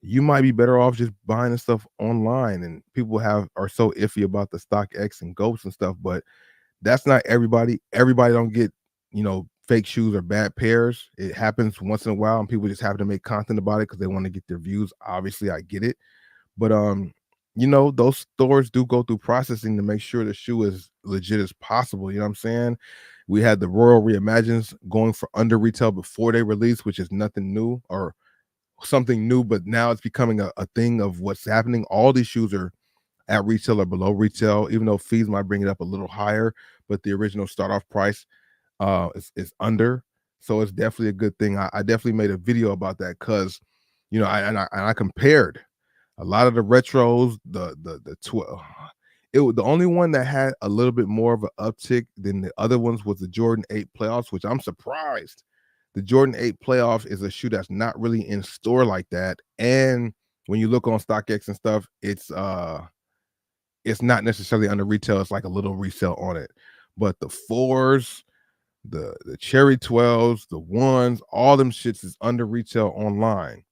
you might be better off just buying the stuff online. And people are so iffy about the StockX and Ghosts and stuff, but that's not everybody. Everybody don't get, fake shoes or bad pairs. It happens once in a while, and people just have to make content about it because they want to get their views. Obviously, I get it. But those stores do go through processing to make sure the shoe is legit as possible. You know what I'm saying? We had the Royal Reimagines going for under retail before they released, which is nothing new or something new, but now it's becoming a thing of what's happening. All these shoes are at retail or below retail, even though fees might bring it up a little higher, but the original start off price is under. So it's definitely a good thing. I definitely made a video about that because I compared a lot of the retros, the 12. The only one that had a little bit more of an uptick than the other ones was the Jordan 8 playoffs, which I'm surprised. The Jordan 8 playoffs is a shoe that's not really in store like that. And when you look on StockX and stuff, it's not necessarily under retail. It's like a little resale on it. But the fours, the cherry 12s, the ones, all them shits is under retail online.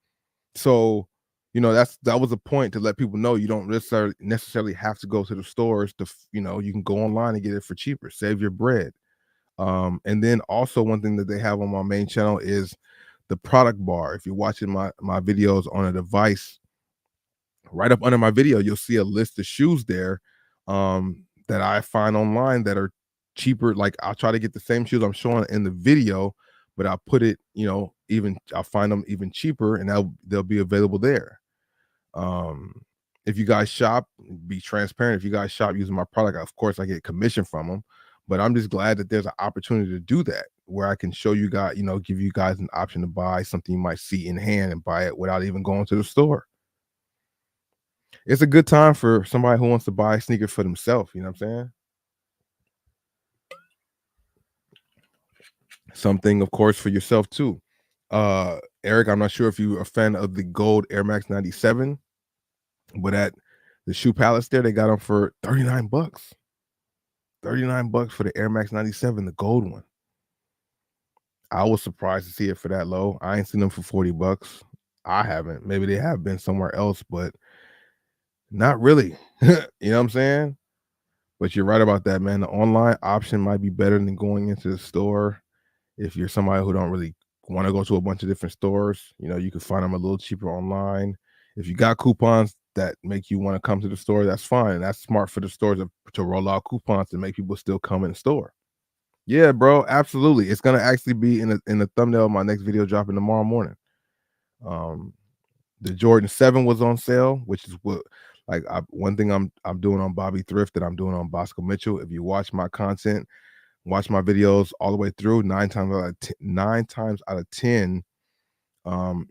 So, that was a point to let people know you don't necessarily have to go to the stores you can go online and get it for cheaper, save your bread. And then also one thing that they have on my main channel is the product bar. If you're watching my videos on a device, right up under my video, you'll see a list of shoes there that I find online that are cheaper. Like I'll try to get the same shoes I'm showing in the video, but I'll put it, I'll find them even cheaper and they'll be available there. If you guys shop, be transparent. If you guys shop using my product, of course I get commission from them, but I'm just glad that there's an opportunity to do that where I can show you guys, give you guys an option to buy something you might see in hand and buy it without even going to the store. It's a good time for somebody who wants to buy sneakers for themselves. You know what I'm saying? Something, of course, for yourself too. Eric, I'm not sure if you're a fan of the gold Air Max 97, but at the Shoe Palace there, they got them for $39. $39 for the Air Max 97, the gold one. I was surprised to see it for that low. I ain't seen them for $40. I haven't. Maybe they have been somewhere else, but not really. You know what I'm saying? But you're right about that, man. The online option might be better than going into the store. If you're somebody who don't really want to go to a bunch of different stores, you can find them a little cheaper online. If you got coupons that make you want to come to the store, that's fine. That's smart for the stores to roll out coupons to make people still come in the store. Yeah, bro, absolutely. It's gonna actually be in the thumbnail of my next video dropping tomorrow morning. The Jordan 7 was on sale, which is one thing I'm doing on Bobby Thrift that I'm doing on Bosco Mitchell. If you watch my content, watch my videos all the way through, 9 times out of 10,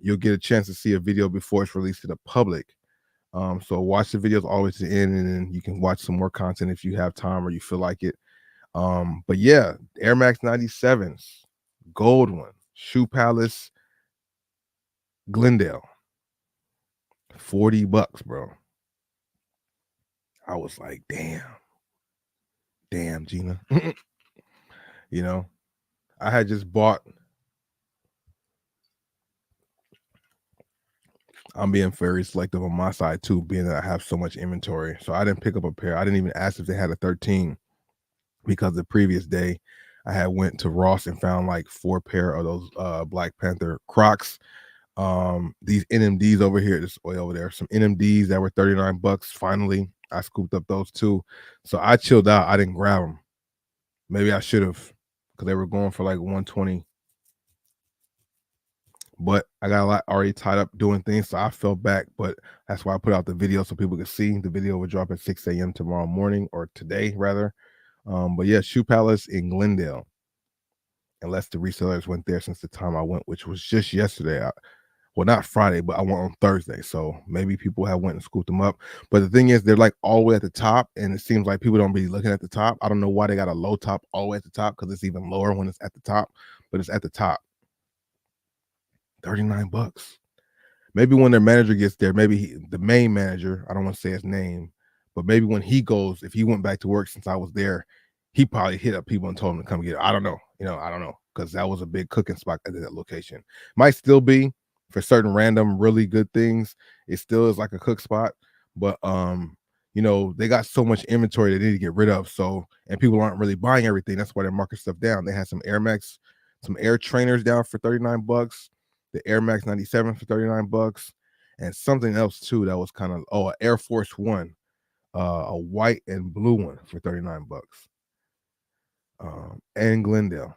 you'll get a chance to see a video before it's released to the public. So watch the videos all the way to the end, and then you can watch some more content if you have time or you feel like it. But yeah, Air Max 97s, gold one, Shoe Palace, Glendale, $40, bro. I was like, damn, Gina. I had just bought. I'm being very selective on my side too, being that I have so much inventory. So I didn't pick up a pair. I didn't even ask if they had a 13 because the previous day I had went to Ross and found like 4 pair of those Black Panther Crocs. These NMDs over here, this oil over there, some NMDs that were $39. Finally, I scooped up those too. So I chilled out. I didn't grab them. Maybe I should have, because they were going for like 120. But I got a lot already tied up doing things, so I fell back. But that's why I put out the video so people could see. The video will drop at 6 a.m. tomorrow morning, or today rather. But yeah, Shoe Palace in Glendale. Unless the resellers went there since the time I went, which was just yesterday. Well, not Friday, but I went on Thursday. So maybe people have went and scooped them up. But the thing is, they're like all the way at the top, and it seems like people don't be looking at the top. I don't know why they got a low top all the way at the top, because it's even lower when it's at the top, but it's at the top. $39. Maybe when their manager gets there, maybe the main manager, I don't want to say his name, but maybe when he goes, if he went back to work since I was there, he probably hit up people and told them to come get it. I don't know. I don't know, because that was a big cooking spot at that location. Might still be for certain random, really good things. It still is like a cook spot, but they got so much inventory they need to get rid of. So, and people aren't really buying everything. That's why they're marking stuff down. They had some Air Max, some Air trainers down for $39. The Air Max 97 for $39, and something else too that was kind of an Air Force One, a white and blue one for $39. And Glendale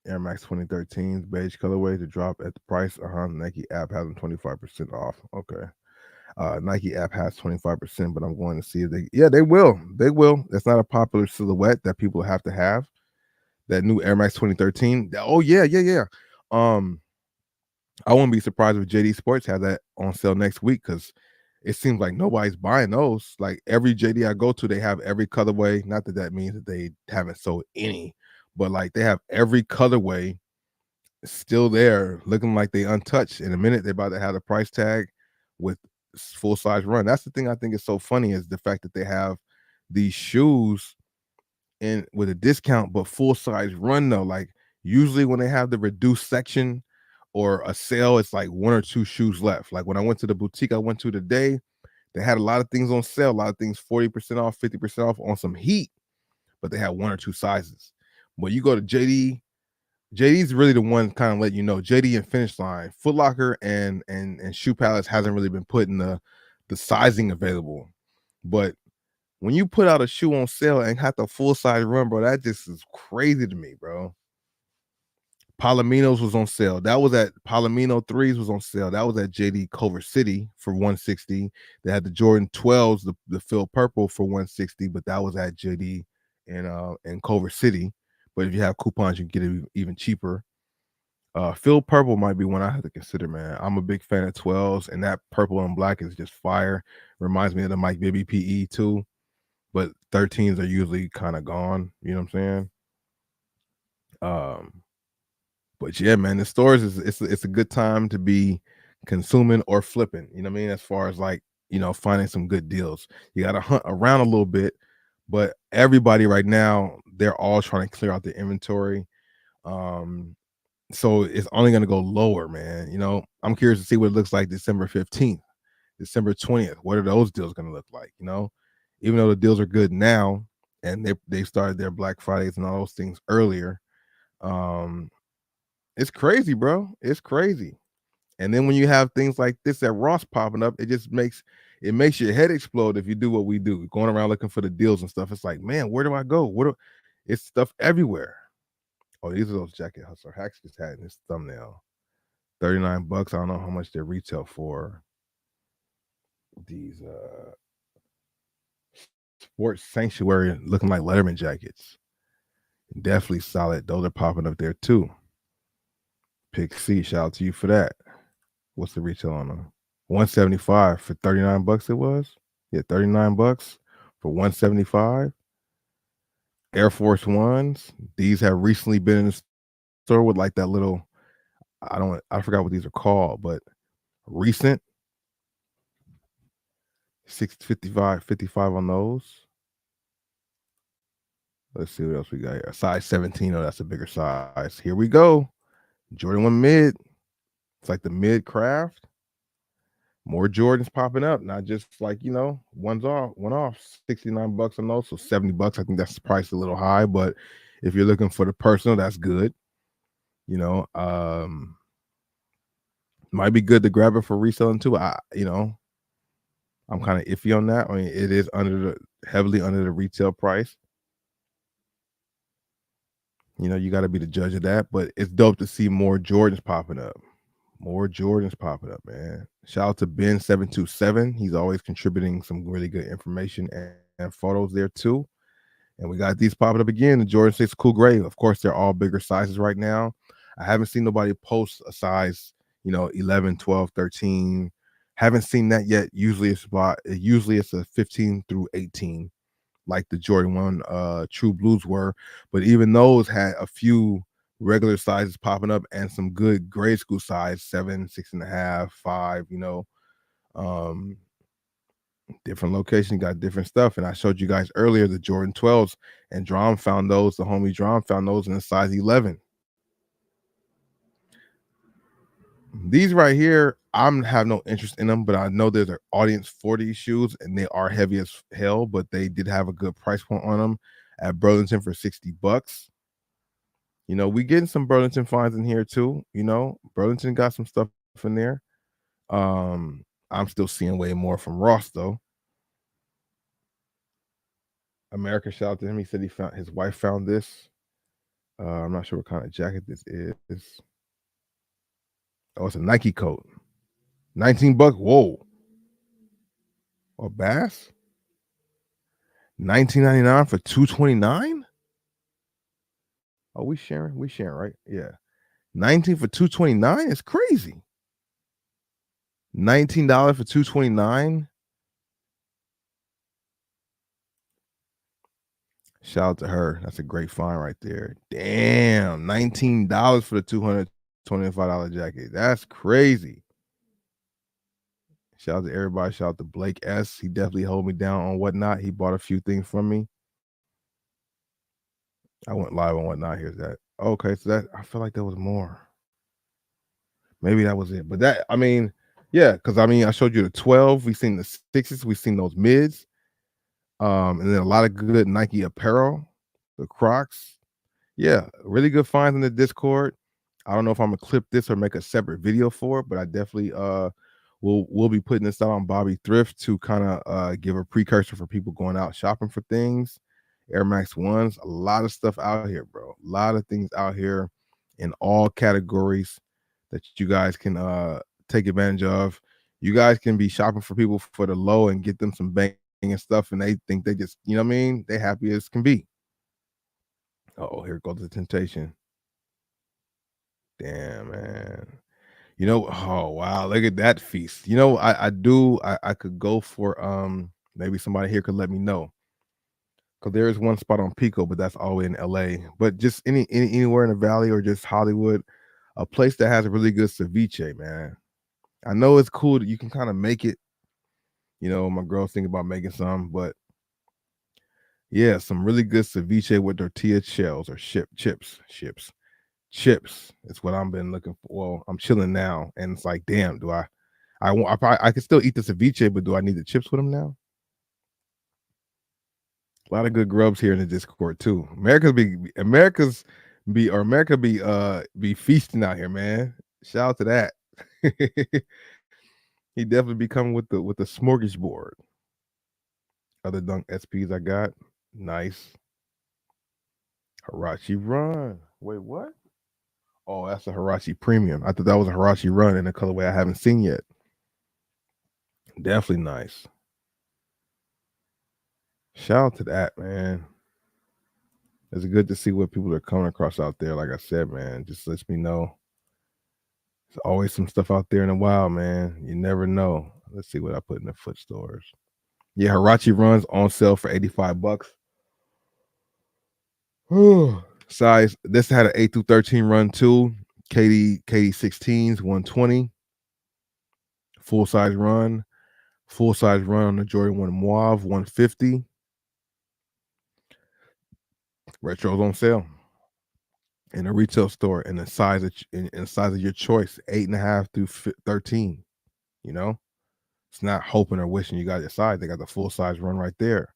Air Max 2013s beige colorway to drop at the price. Nike app has them 25% off. Okay. Nike app has 25%, but I'm going to see if they will. They will. That's not a popular silhouette that people have to have. That new Air Max 2013. Oh yeah. I wouldn't be surprised if JD Sports had that on sale next week, because it seems like nobody's buying those. Like every JD I go to, they have every colorway. Not that that means that they haven't sold any, but like they have every colorway still there, looking like they untouched. In a minute, they're about to have the price tag with full size run. That's the thing I think is so funny, is the fact that they have these shoes in with a discount, but full size run though. Like usually when they have the reduced section or a sale, it's like one or two shoes left. Like when I went to the boutique I went to today, they had a lot of things on sale, a lot of things 40% off, 50% off on some heat, but they had one or two sizes. But you go to JD's really the one kind of let you know. JD and Finish Line, Foot Locker and Shoe Palace hasn't really been putting the sizing available. But when you put out a shoe on sale and have the full size run, bro, that just is crazy to me, bro. Palominos was on sale. That was at Palomino 3s was on sale. That was at JD Culver City for 160. They had the Jordan 12s, the Phil Purple for 160, but that was at JD in Culver City. But if you have coupons, you can get it even cheaper. Phil Purple might be one I have to consider, man. I'm a big fan of 12s, and that purple and black is just fire. Reminds me of the Mike Bibby PE too. But 13s are usually kind of gone. You know what I'm saying? But yeah, man, the stores it's a good time to be consuming or flipping. You know what I mean? As far as like, finding some good deals. You got to hunt around a little bit, but everybody right now, they're all trying to clear out the inventory. So it's only going to go lower, man. I'm curious to see what it looks like December 15th, December 20th. What are those deals going to look like? Even though the deals are good now and they started their Black Fridays and all those things earlier. It's crazy, bro. It's crazy. And then when you have things like this at Ross popping up, it just makes your head explode if you do what we do, going around looking for the deals and stuff. It's like, man, where do I go? It's stuff everywhere. Oh, these are those Jacket Hustler hacks just had in this thumbnail. $39. I don't know how much they retail for. These Sports Sanctuary looking like Letterman jackets. Definitely solid. Those are popping up there too. Pick C, shout out to you for that. What's the retail on them? 175 for $39 it was? Yeah, $39 for 175. Air Force Ones. These have recently been in the store with like that little, I forgot what these are called, but recent. 655 on those. Let's see what else we got here. Size 17. Oh, that's a bigger size. Here we go. Jordan 1 mid. It's like the mid craft. More Jordans popping up, not just like, one off, $69 on those, so $70. I think that's priced a little high, but if you're looking for the personal, that's good. Might be good to grab it for reselling too. I'm kind of iffy on that. I mean, it is heavily under the retail price. You got to be the judge of that. But it's dope to see more Jordans popping up. More Jordans popping up, man. Shout out to Ben727. He's always contributing some really good information and photos there too. And we got these popping up again. The Jordan 6 Cool Gray. Of course, they're all bigger sizes right now. I haven't seen nobody post a size, 11, 12, 13. Haven't seen that yet. Usually it's a 15 through 18, like the Jordan 1 True Blues were. But even those had a few regular sizes popping up and some good grade school size, 7, 6.5, 5, Um, different location got different stuff. And I showed you guys earlier the Jordan 12s, and Drom found those. The homie Drom found those in a size 11. These right here, I'm have no interest in them, but I know there's an audience for these shoes, and they are heavy as hell, but they did have a good price point on them at Burlington for $60. We getting some Burlington finds in here too. Burlington got some stuff in there. I'm still seeing way more from Ross though. America, shout out to him. He said his wife found this. I'm not sure what kind of jacket this is. Oh, it's a Nike coat. $19. Whoa. Or Bass? $19.99 for $229? Oh, we sharing? We sharing, right? Yeah. 19 for $229 is crazy. $19 for $229. Shout out to her. That's a great find right there. Damn, $19 for the $225 jacket. That's crazy. Shout out to everybody. Shout out to Blake S. He definitely held me down on WhatNot. He bought a few things from me. I went live on WhatNot. Here's that. Okay, so I feel like there was more. Maybe that was it. But yeah, because I showed you the 12. We seen the 6s. We seen those mids. And then a lot of good Nike apparel, the Crocs. Yeah, really good finds in the Discord. I don't know if I'm gonna clip this or make a separate video for it, but I definitely we'll be putting this out on Bobby Thrift to kind of give a precursor for people going out shopping for things. Air Max Ones, a lot of stuff out here, bro. A lot of things out here in all categories that you guys can take advantage of. You guys can be shopping for people for the low and get them some bang and stuff, and they think they just, you know what I mean? They happy as can be. Oh, here goes the temptation. Damn, man. Oh wow, look at that feast. I could go for maybe somebody here could let me know. Cause there is one spot on Pico, but that's all the way in LA. But just anywhere in the valley or just Hollywood, a place that has a really good ceviche, man. I know it's cool that you can kind of make it. My girl's thinking about making some, but yeah, some really good ceviche with tortilla shells or chips. Chips. It's what I've been looking for. Well, I'm chilling now, and it's like, damn, do I can still eat the ceviche, but do I need the chips with them now? A lot of good grubs here in the Discord too. America be feasting out here, man. Shout out to that. He definitely be coming with the smorgasbord. Other Dunk SPs I got. Nice. Hirachi Run. Wait, what? Oh, that's a Hirachi Premium. I thought that was a Hirachi Run in a colorway I haven't seen yet. Definitely nice. Shout out to that, man. It's good to see what people are coming across out there. Like I said, man, just lets me know. There's always some stuff out there in the wild, man. You never know. Let's see what I put in the foot stores. Yeah, Hirachi Runs on sale for $85. Size. This had an 8 through 13 run too. KD 16s, 120. Full size run. Full size run on the Jordan 1 Mauve, 150. Retro's on sale in a retail store in the size of your choice, 8.5 through 13. It's not hoping or wishing you got your size. They got the full size run right there.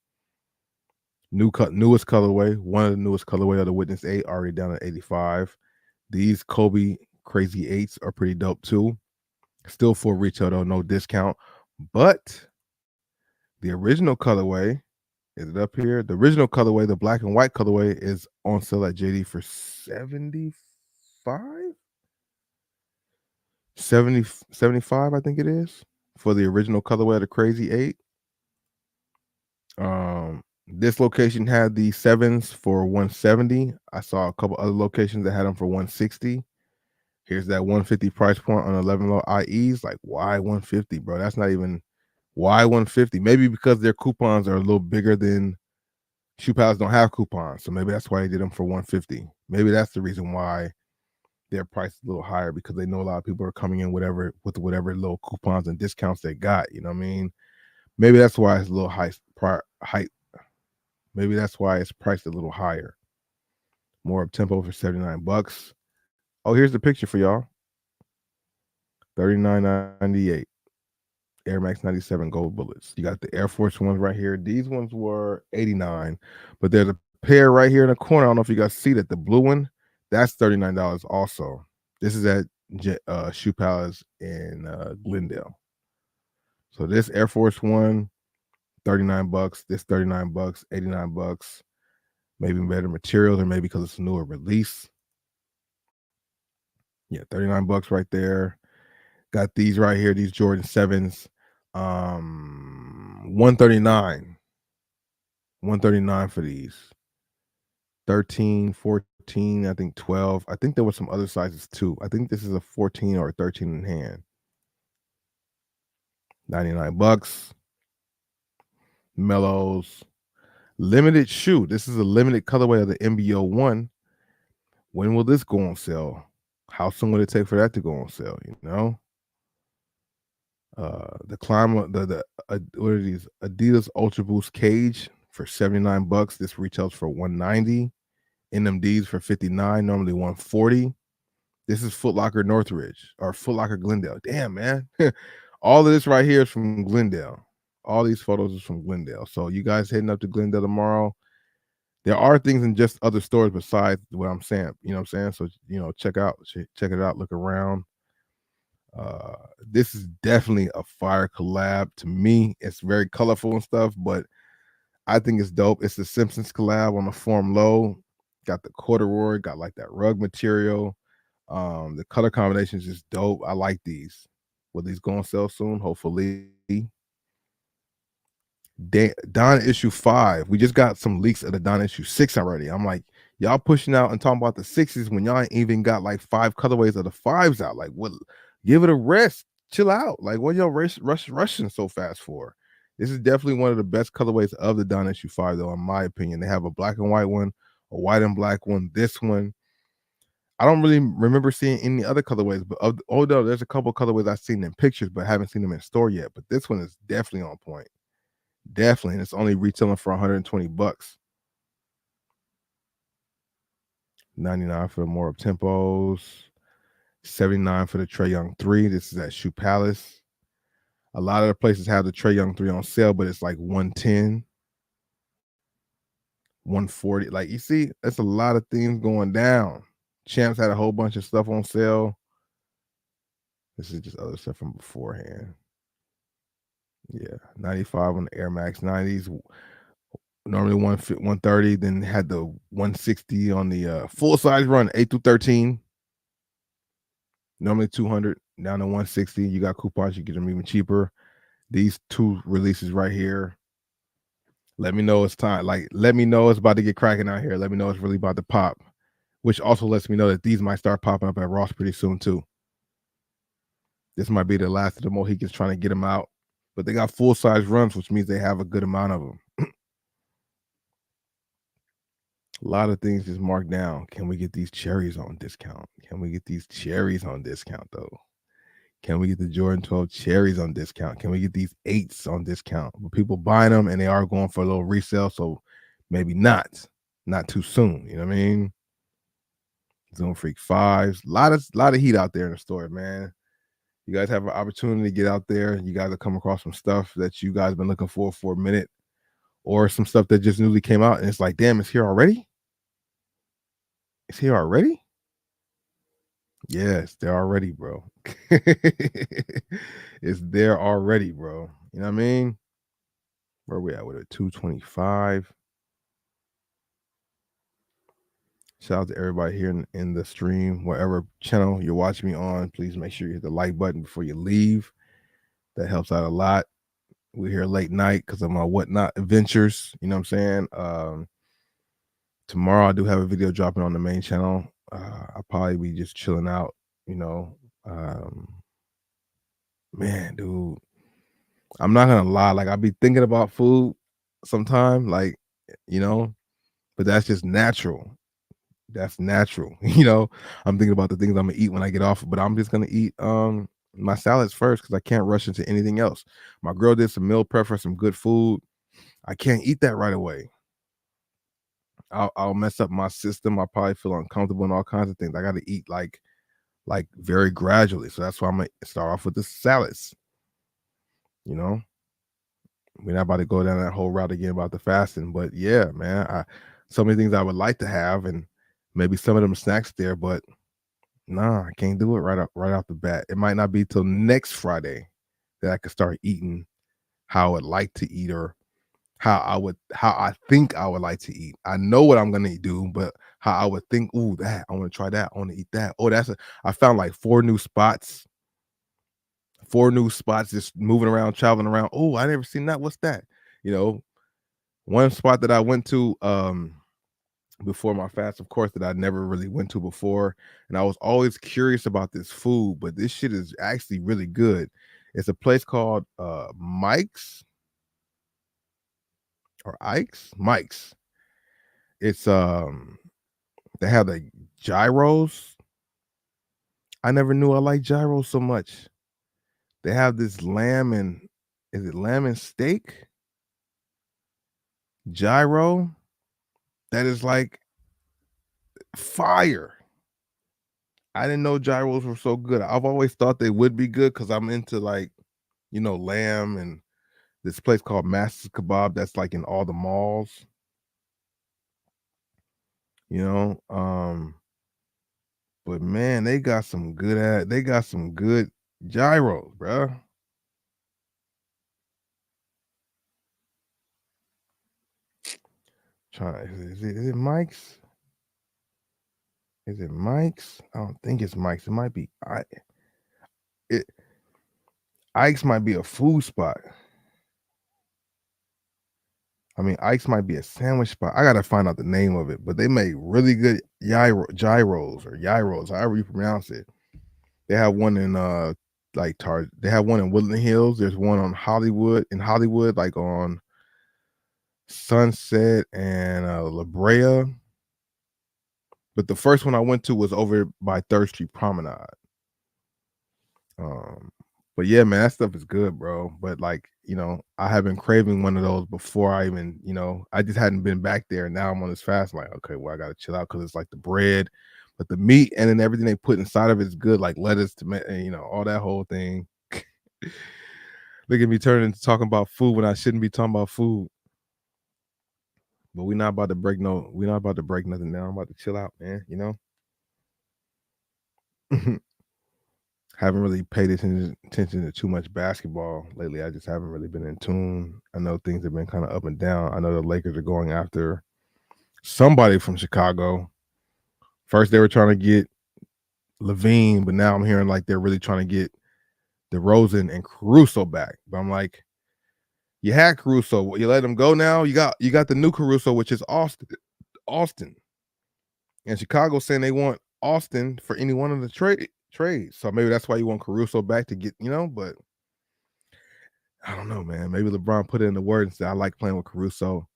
Newest colorway, one of the newest colorway of the Witness 8, already down at 85. These Kobe Crazy 8s are pretty dope too. Still full retail though, no discount. But the original colorway, is it up here? The original colorway, the black and white colorway, is on sale at JD for 75? 70, 75, I think it is, for the original colorway of the Crazy 8. This location had the 7s for 170. I saw a couple other locations that had them for 160. Here's that 150 price point on 11 low IEs. Like, why 150, bro? That's not even why 150. Maybe because their coupons are a little bigger than Shoe Palace don't have coupons, so maybe that's why they did them for 150. Maybe that's the reason why their price is a little higher, because they know a lot of people are coming in with whatever little coupons and discounts they got. You know what I mean? Maybe that's why it's a little high. Maybe that's why it's priced a little higher. More up tempo for $79. Oh, here's the picture for y'all. $39.98. Air Max 97 gold bullets. You got the Air Force ones right here. These ones were $89, but there's a pair right here in the corner. I don't know if you guys see that. The blue one, that's $39 also. This is at Shoe Palace in Glendale. So this Air Force One, $39. This $39, $89. Maybe better materials, or maybe because it's a newer release. Yeah, $39 right there. Got these right here, these Jordan 7s. 139. 139 for these. 13, 14, I think 12. I think there were some other sizes too. I think this is a 14 or a 13 in hand. $99. Mellows. Limited shoe. This is a limited colorway of the MBO 1. When will this go on sale? How soon will it take for that to go on sale? You know? The Climber, what are these? Adidas Ultra Boost Cage for $79. This retails for $190. NMDs for $59, normally $140. This is Foot Locker Northridge, or Foot Locker Glendale. Damn, man. All of this right here is from Glendale. All these photos is from Glendale. So you guys heading up to Glendale tomorrow. There are things in just other stores besides what I'm saying. You know what I'm saying? So, check it out, look around. This is definitely a fire collab to me. It's very colorful and stuff, but I think it's dope. It's the Simpsons collab on the Form Low. Got the corduroy, got like that rug material. The color combination is just dope. I like these. Will these go on sale soon? Hopefully. Don issue 5. We just got some leaks of the Don issue 6 already. I'm like, y'all pushing out and talking about the 6s when y'all ain't even got like 5 colorways of the 5s out. Like, what? Give it a rest. Chill out. Like, what y'all rushing so fast for? This is definitely one of the best colorways of the Don issue 5, though, in my opinion. They have a black and white one, a white and black one. This one, I don't really remember seeing any other colorways, but although there's a couple colorways I've seen in pictures, but haven't seen them in store yet. But this one is definitely on point. Definitely. And it's only retailing for $120. 99 for the more up tempos. 79 for the Trae Young 3. This is at Shoe Palace. A lot of the places have the Trae Young 3 on sale, but it's like 110, 140. Like, you see, that's a lot of things going down. Champs had a whole bunch of stuff on sale. This is just other stuff from beforehand. Yeah, 95 on the Air Max 90s. Normally 130, then had the 160 on the full size run, 8 through 13. Normally 200, down to 160. You got coupons, you get them even cheaper. These 2 releases right here. Let me know it's time. Like, let me know it's about to get cracking out here. Let me know it's really about to pop, which also lets me know that these might start popping up at Ross pretty soon too. This might be the last of the Mohicans trying to get them out, but they got full size runs, which means they have a good amount of them. A lot of things just marked down. Can we get these cherries on discount? Can we get these cherries on discount though? Can we get the Jordan 12 cherries on discount? Can we get these 8s on discount? But people buying them and they are going for a little resale, so maybe not too soon. You know what I mean? Zone Freak 5s, a lot of heat out there in the store, man. You guys have an opportunity to get out there. You guys will come across some stuff that you guys been looking for a minute, or some stuff that just newly came out, and it's like, damn, it's here already. It's here already. Yeah, it's there already, bro. It's there already, bro. You know what I mean? Where we at with it? 225. Shout out to everybody here in the stream, whatever channel you're watching me on. Please make sure you hit the like button before you leave. That helps out a lot. We're here late night because of my WhatNot adventures. You know what I'm saying? Tomorrow I do have a video dropping on the main channel. I'll probably be just chilling out, you know. Man, dude, I'm not gonna lie. Like I be thinking about food sometime, like, you know, but that's just natural. That's natural. I'm thinking about the things I'm gonna eat when I get off, but I'm just gonna eat my salads first because I can't rush into anything else. My girl did some meal prep for some good food. I can't eat that right away. I'll mess up my system. I'll probably feel uncomfortable and all kinds of things. I gotta eat like very gradually. So that's why I'm gonna start off with the salads, you know. We're not about to go down that whole route again about the fasting, but yeah, man, so many things I would like to have, and maybe some of them snacks there, but nah, I can't do it right off the bat. It might not be till next Friday that I could start eating how I would like to eat, or how I think I would like to eat. I know what I'm gonna do, but how I would think, ooh, that I want to try that, I want to eat that. Oh, I found like four new spots just moving around, traveling around. Oh, I never seen that. What's that? You know, one spot that I went to before my fast, of course, that I never really went to before. And I was always curious about this food, but this shit is actually really good. It's a place called Mike's or Ike's. Mike's. It's they have the gyros. I never knew I like gyros so much. They have this lamb and is it lamb and steak gyro that is like fire. I didn't know gyros were so good. I've always thought they would be good because I'm into like, lamb, and this place called Master's Kebab that's like in all the malls, you know. But man, they got some good gyros, bro. Try is it Mike's? Is it Mike's? I don't think it's Mike's. It might be it Ike's might be a food spot. I mean, Ike's might be a sandwich spot. I gotta find out the name of it, but they make really good gyros or gyros, however you pronounce it. They have one in they have one in Woodland Hills. There's one on Hollywood, like on Sunset and La Brea. But the first one I went to was over by Third Street Promenade. Um, but yeah, man, that stuff is good, bro. But like, I have been craving one of those before I even, I just hadn't been back there. And now I'm on this fast. I'm like, okay, well, I gotta chill out because it's like the bread, but the meat and then everything they put inside of it is good, like lettuce, tomato, and, all that whole thing. Look at me turning into talking about food when I shouldn't be talking about food. But we're not about to break nothing down. I'm about to chill out, man. Haven't really paid attention to too much basketball lately. I just haven't really been in tune. I know things have been kind of up and down. I know the Lakers are going after somebody from Chicago. First, they were trying to get Levine, but now I'm hearing like they're really trying to get DeRozan and Caruso back. But I'm like, you had Caruso, you let him go now. You got the new Caruso, which is Austin, and Chicago saying they want Austin for any one of the trades. So maybe that's why you want Caruso back to get, but I don't know, man. Maybe LeBron put in the word and said, I like playing with Caruso.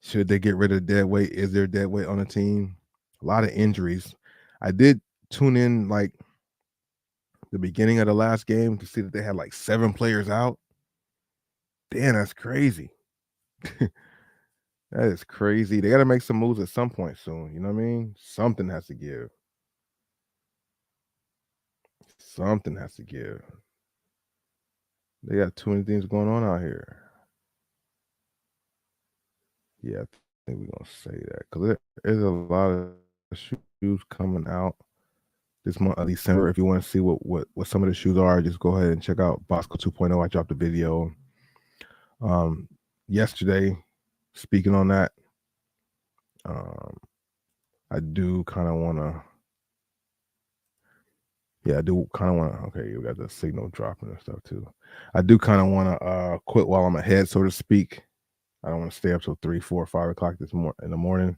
Should they get rid of dead weight? Is there dead weight on the team? A lot of injuries. I did tune in like the beginning of the last game to see that they had like 7 players out. Damn, that's crazy. That is crazy. They got to make some moves at some point soon. You know what I mean? Something has to give. Something has to give. They got too many things going on out here. Yeah, I think we're gonna say that because there's a lot of shoes coming out. this month of December. If you want to see what some of the shoes are, just go ahead and check out Bosco 2.0. I dropped a video yesterday speaking on that. I do kind of want to. Yeah, I do kind of want to. Okay, you got the signal dropping and stuff too. I do kind of want to quit while I'm ahead, so to speak. I don't want to stay up till 3, 4, 5 o'clock in the morning.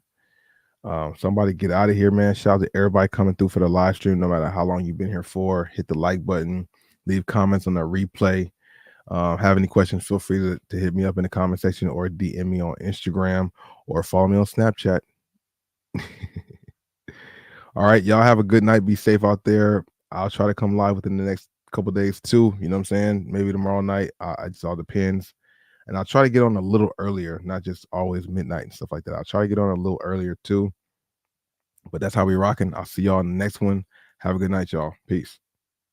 Somebody get out of here, man. Shout out to everybody coming through for the live stream, no matter how long you've been here for. Hit the like button, leave comments on the replay. Have any questions, feel free to hit me up in the comment section or DM me on Instagram or follow me on Snapchat. All right, y'all have a good night. Be safe out there. I'll try to come live within the next couple days too. You know what I'm saying? Maybe tomorrow night. It just all depends. And I'll try to get on a little earlier, not just always midnight and stuff like that. I'll try to get on a little earlier too. But that's how we rocking. I'll see y'all in the next one. Have a good night, y'all. Peace.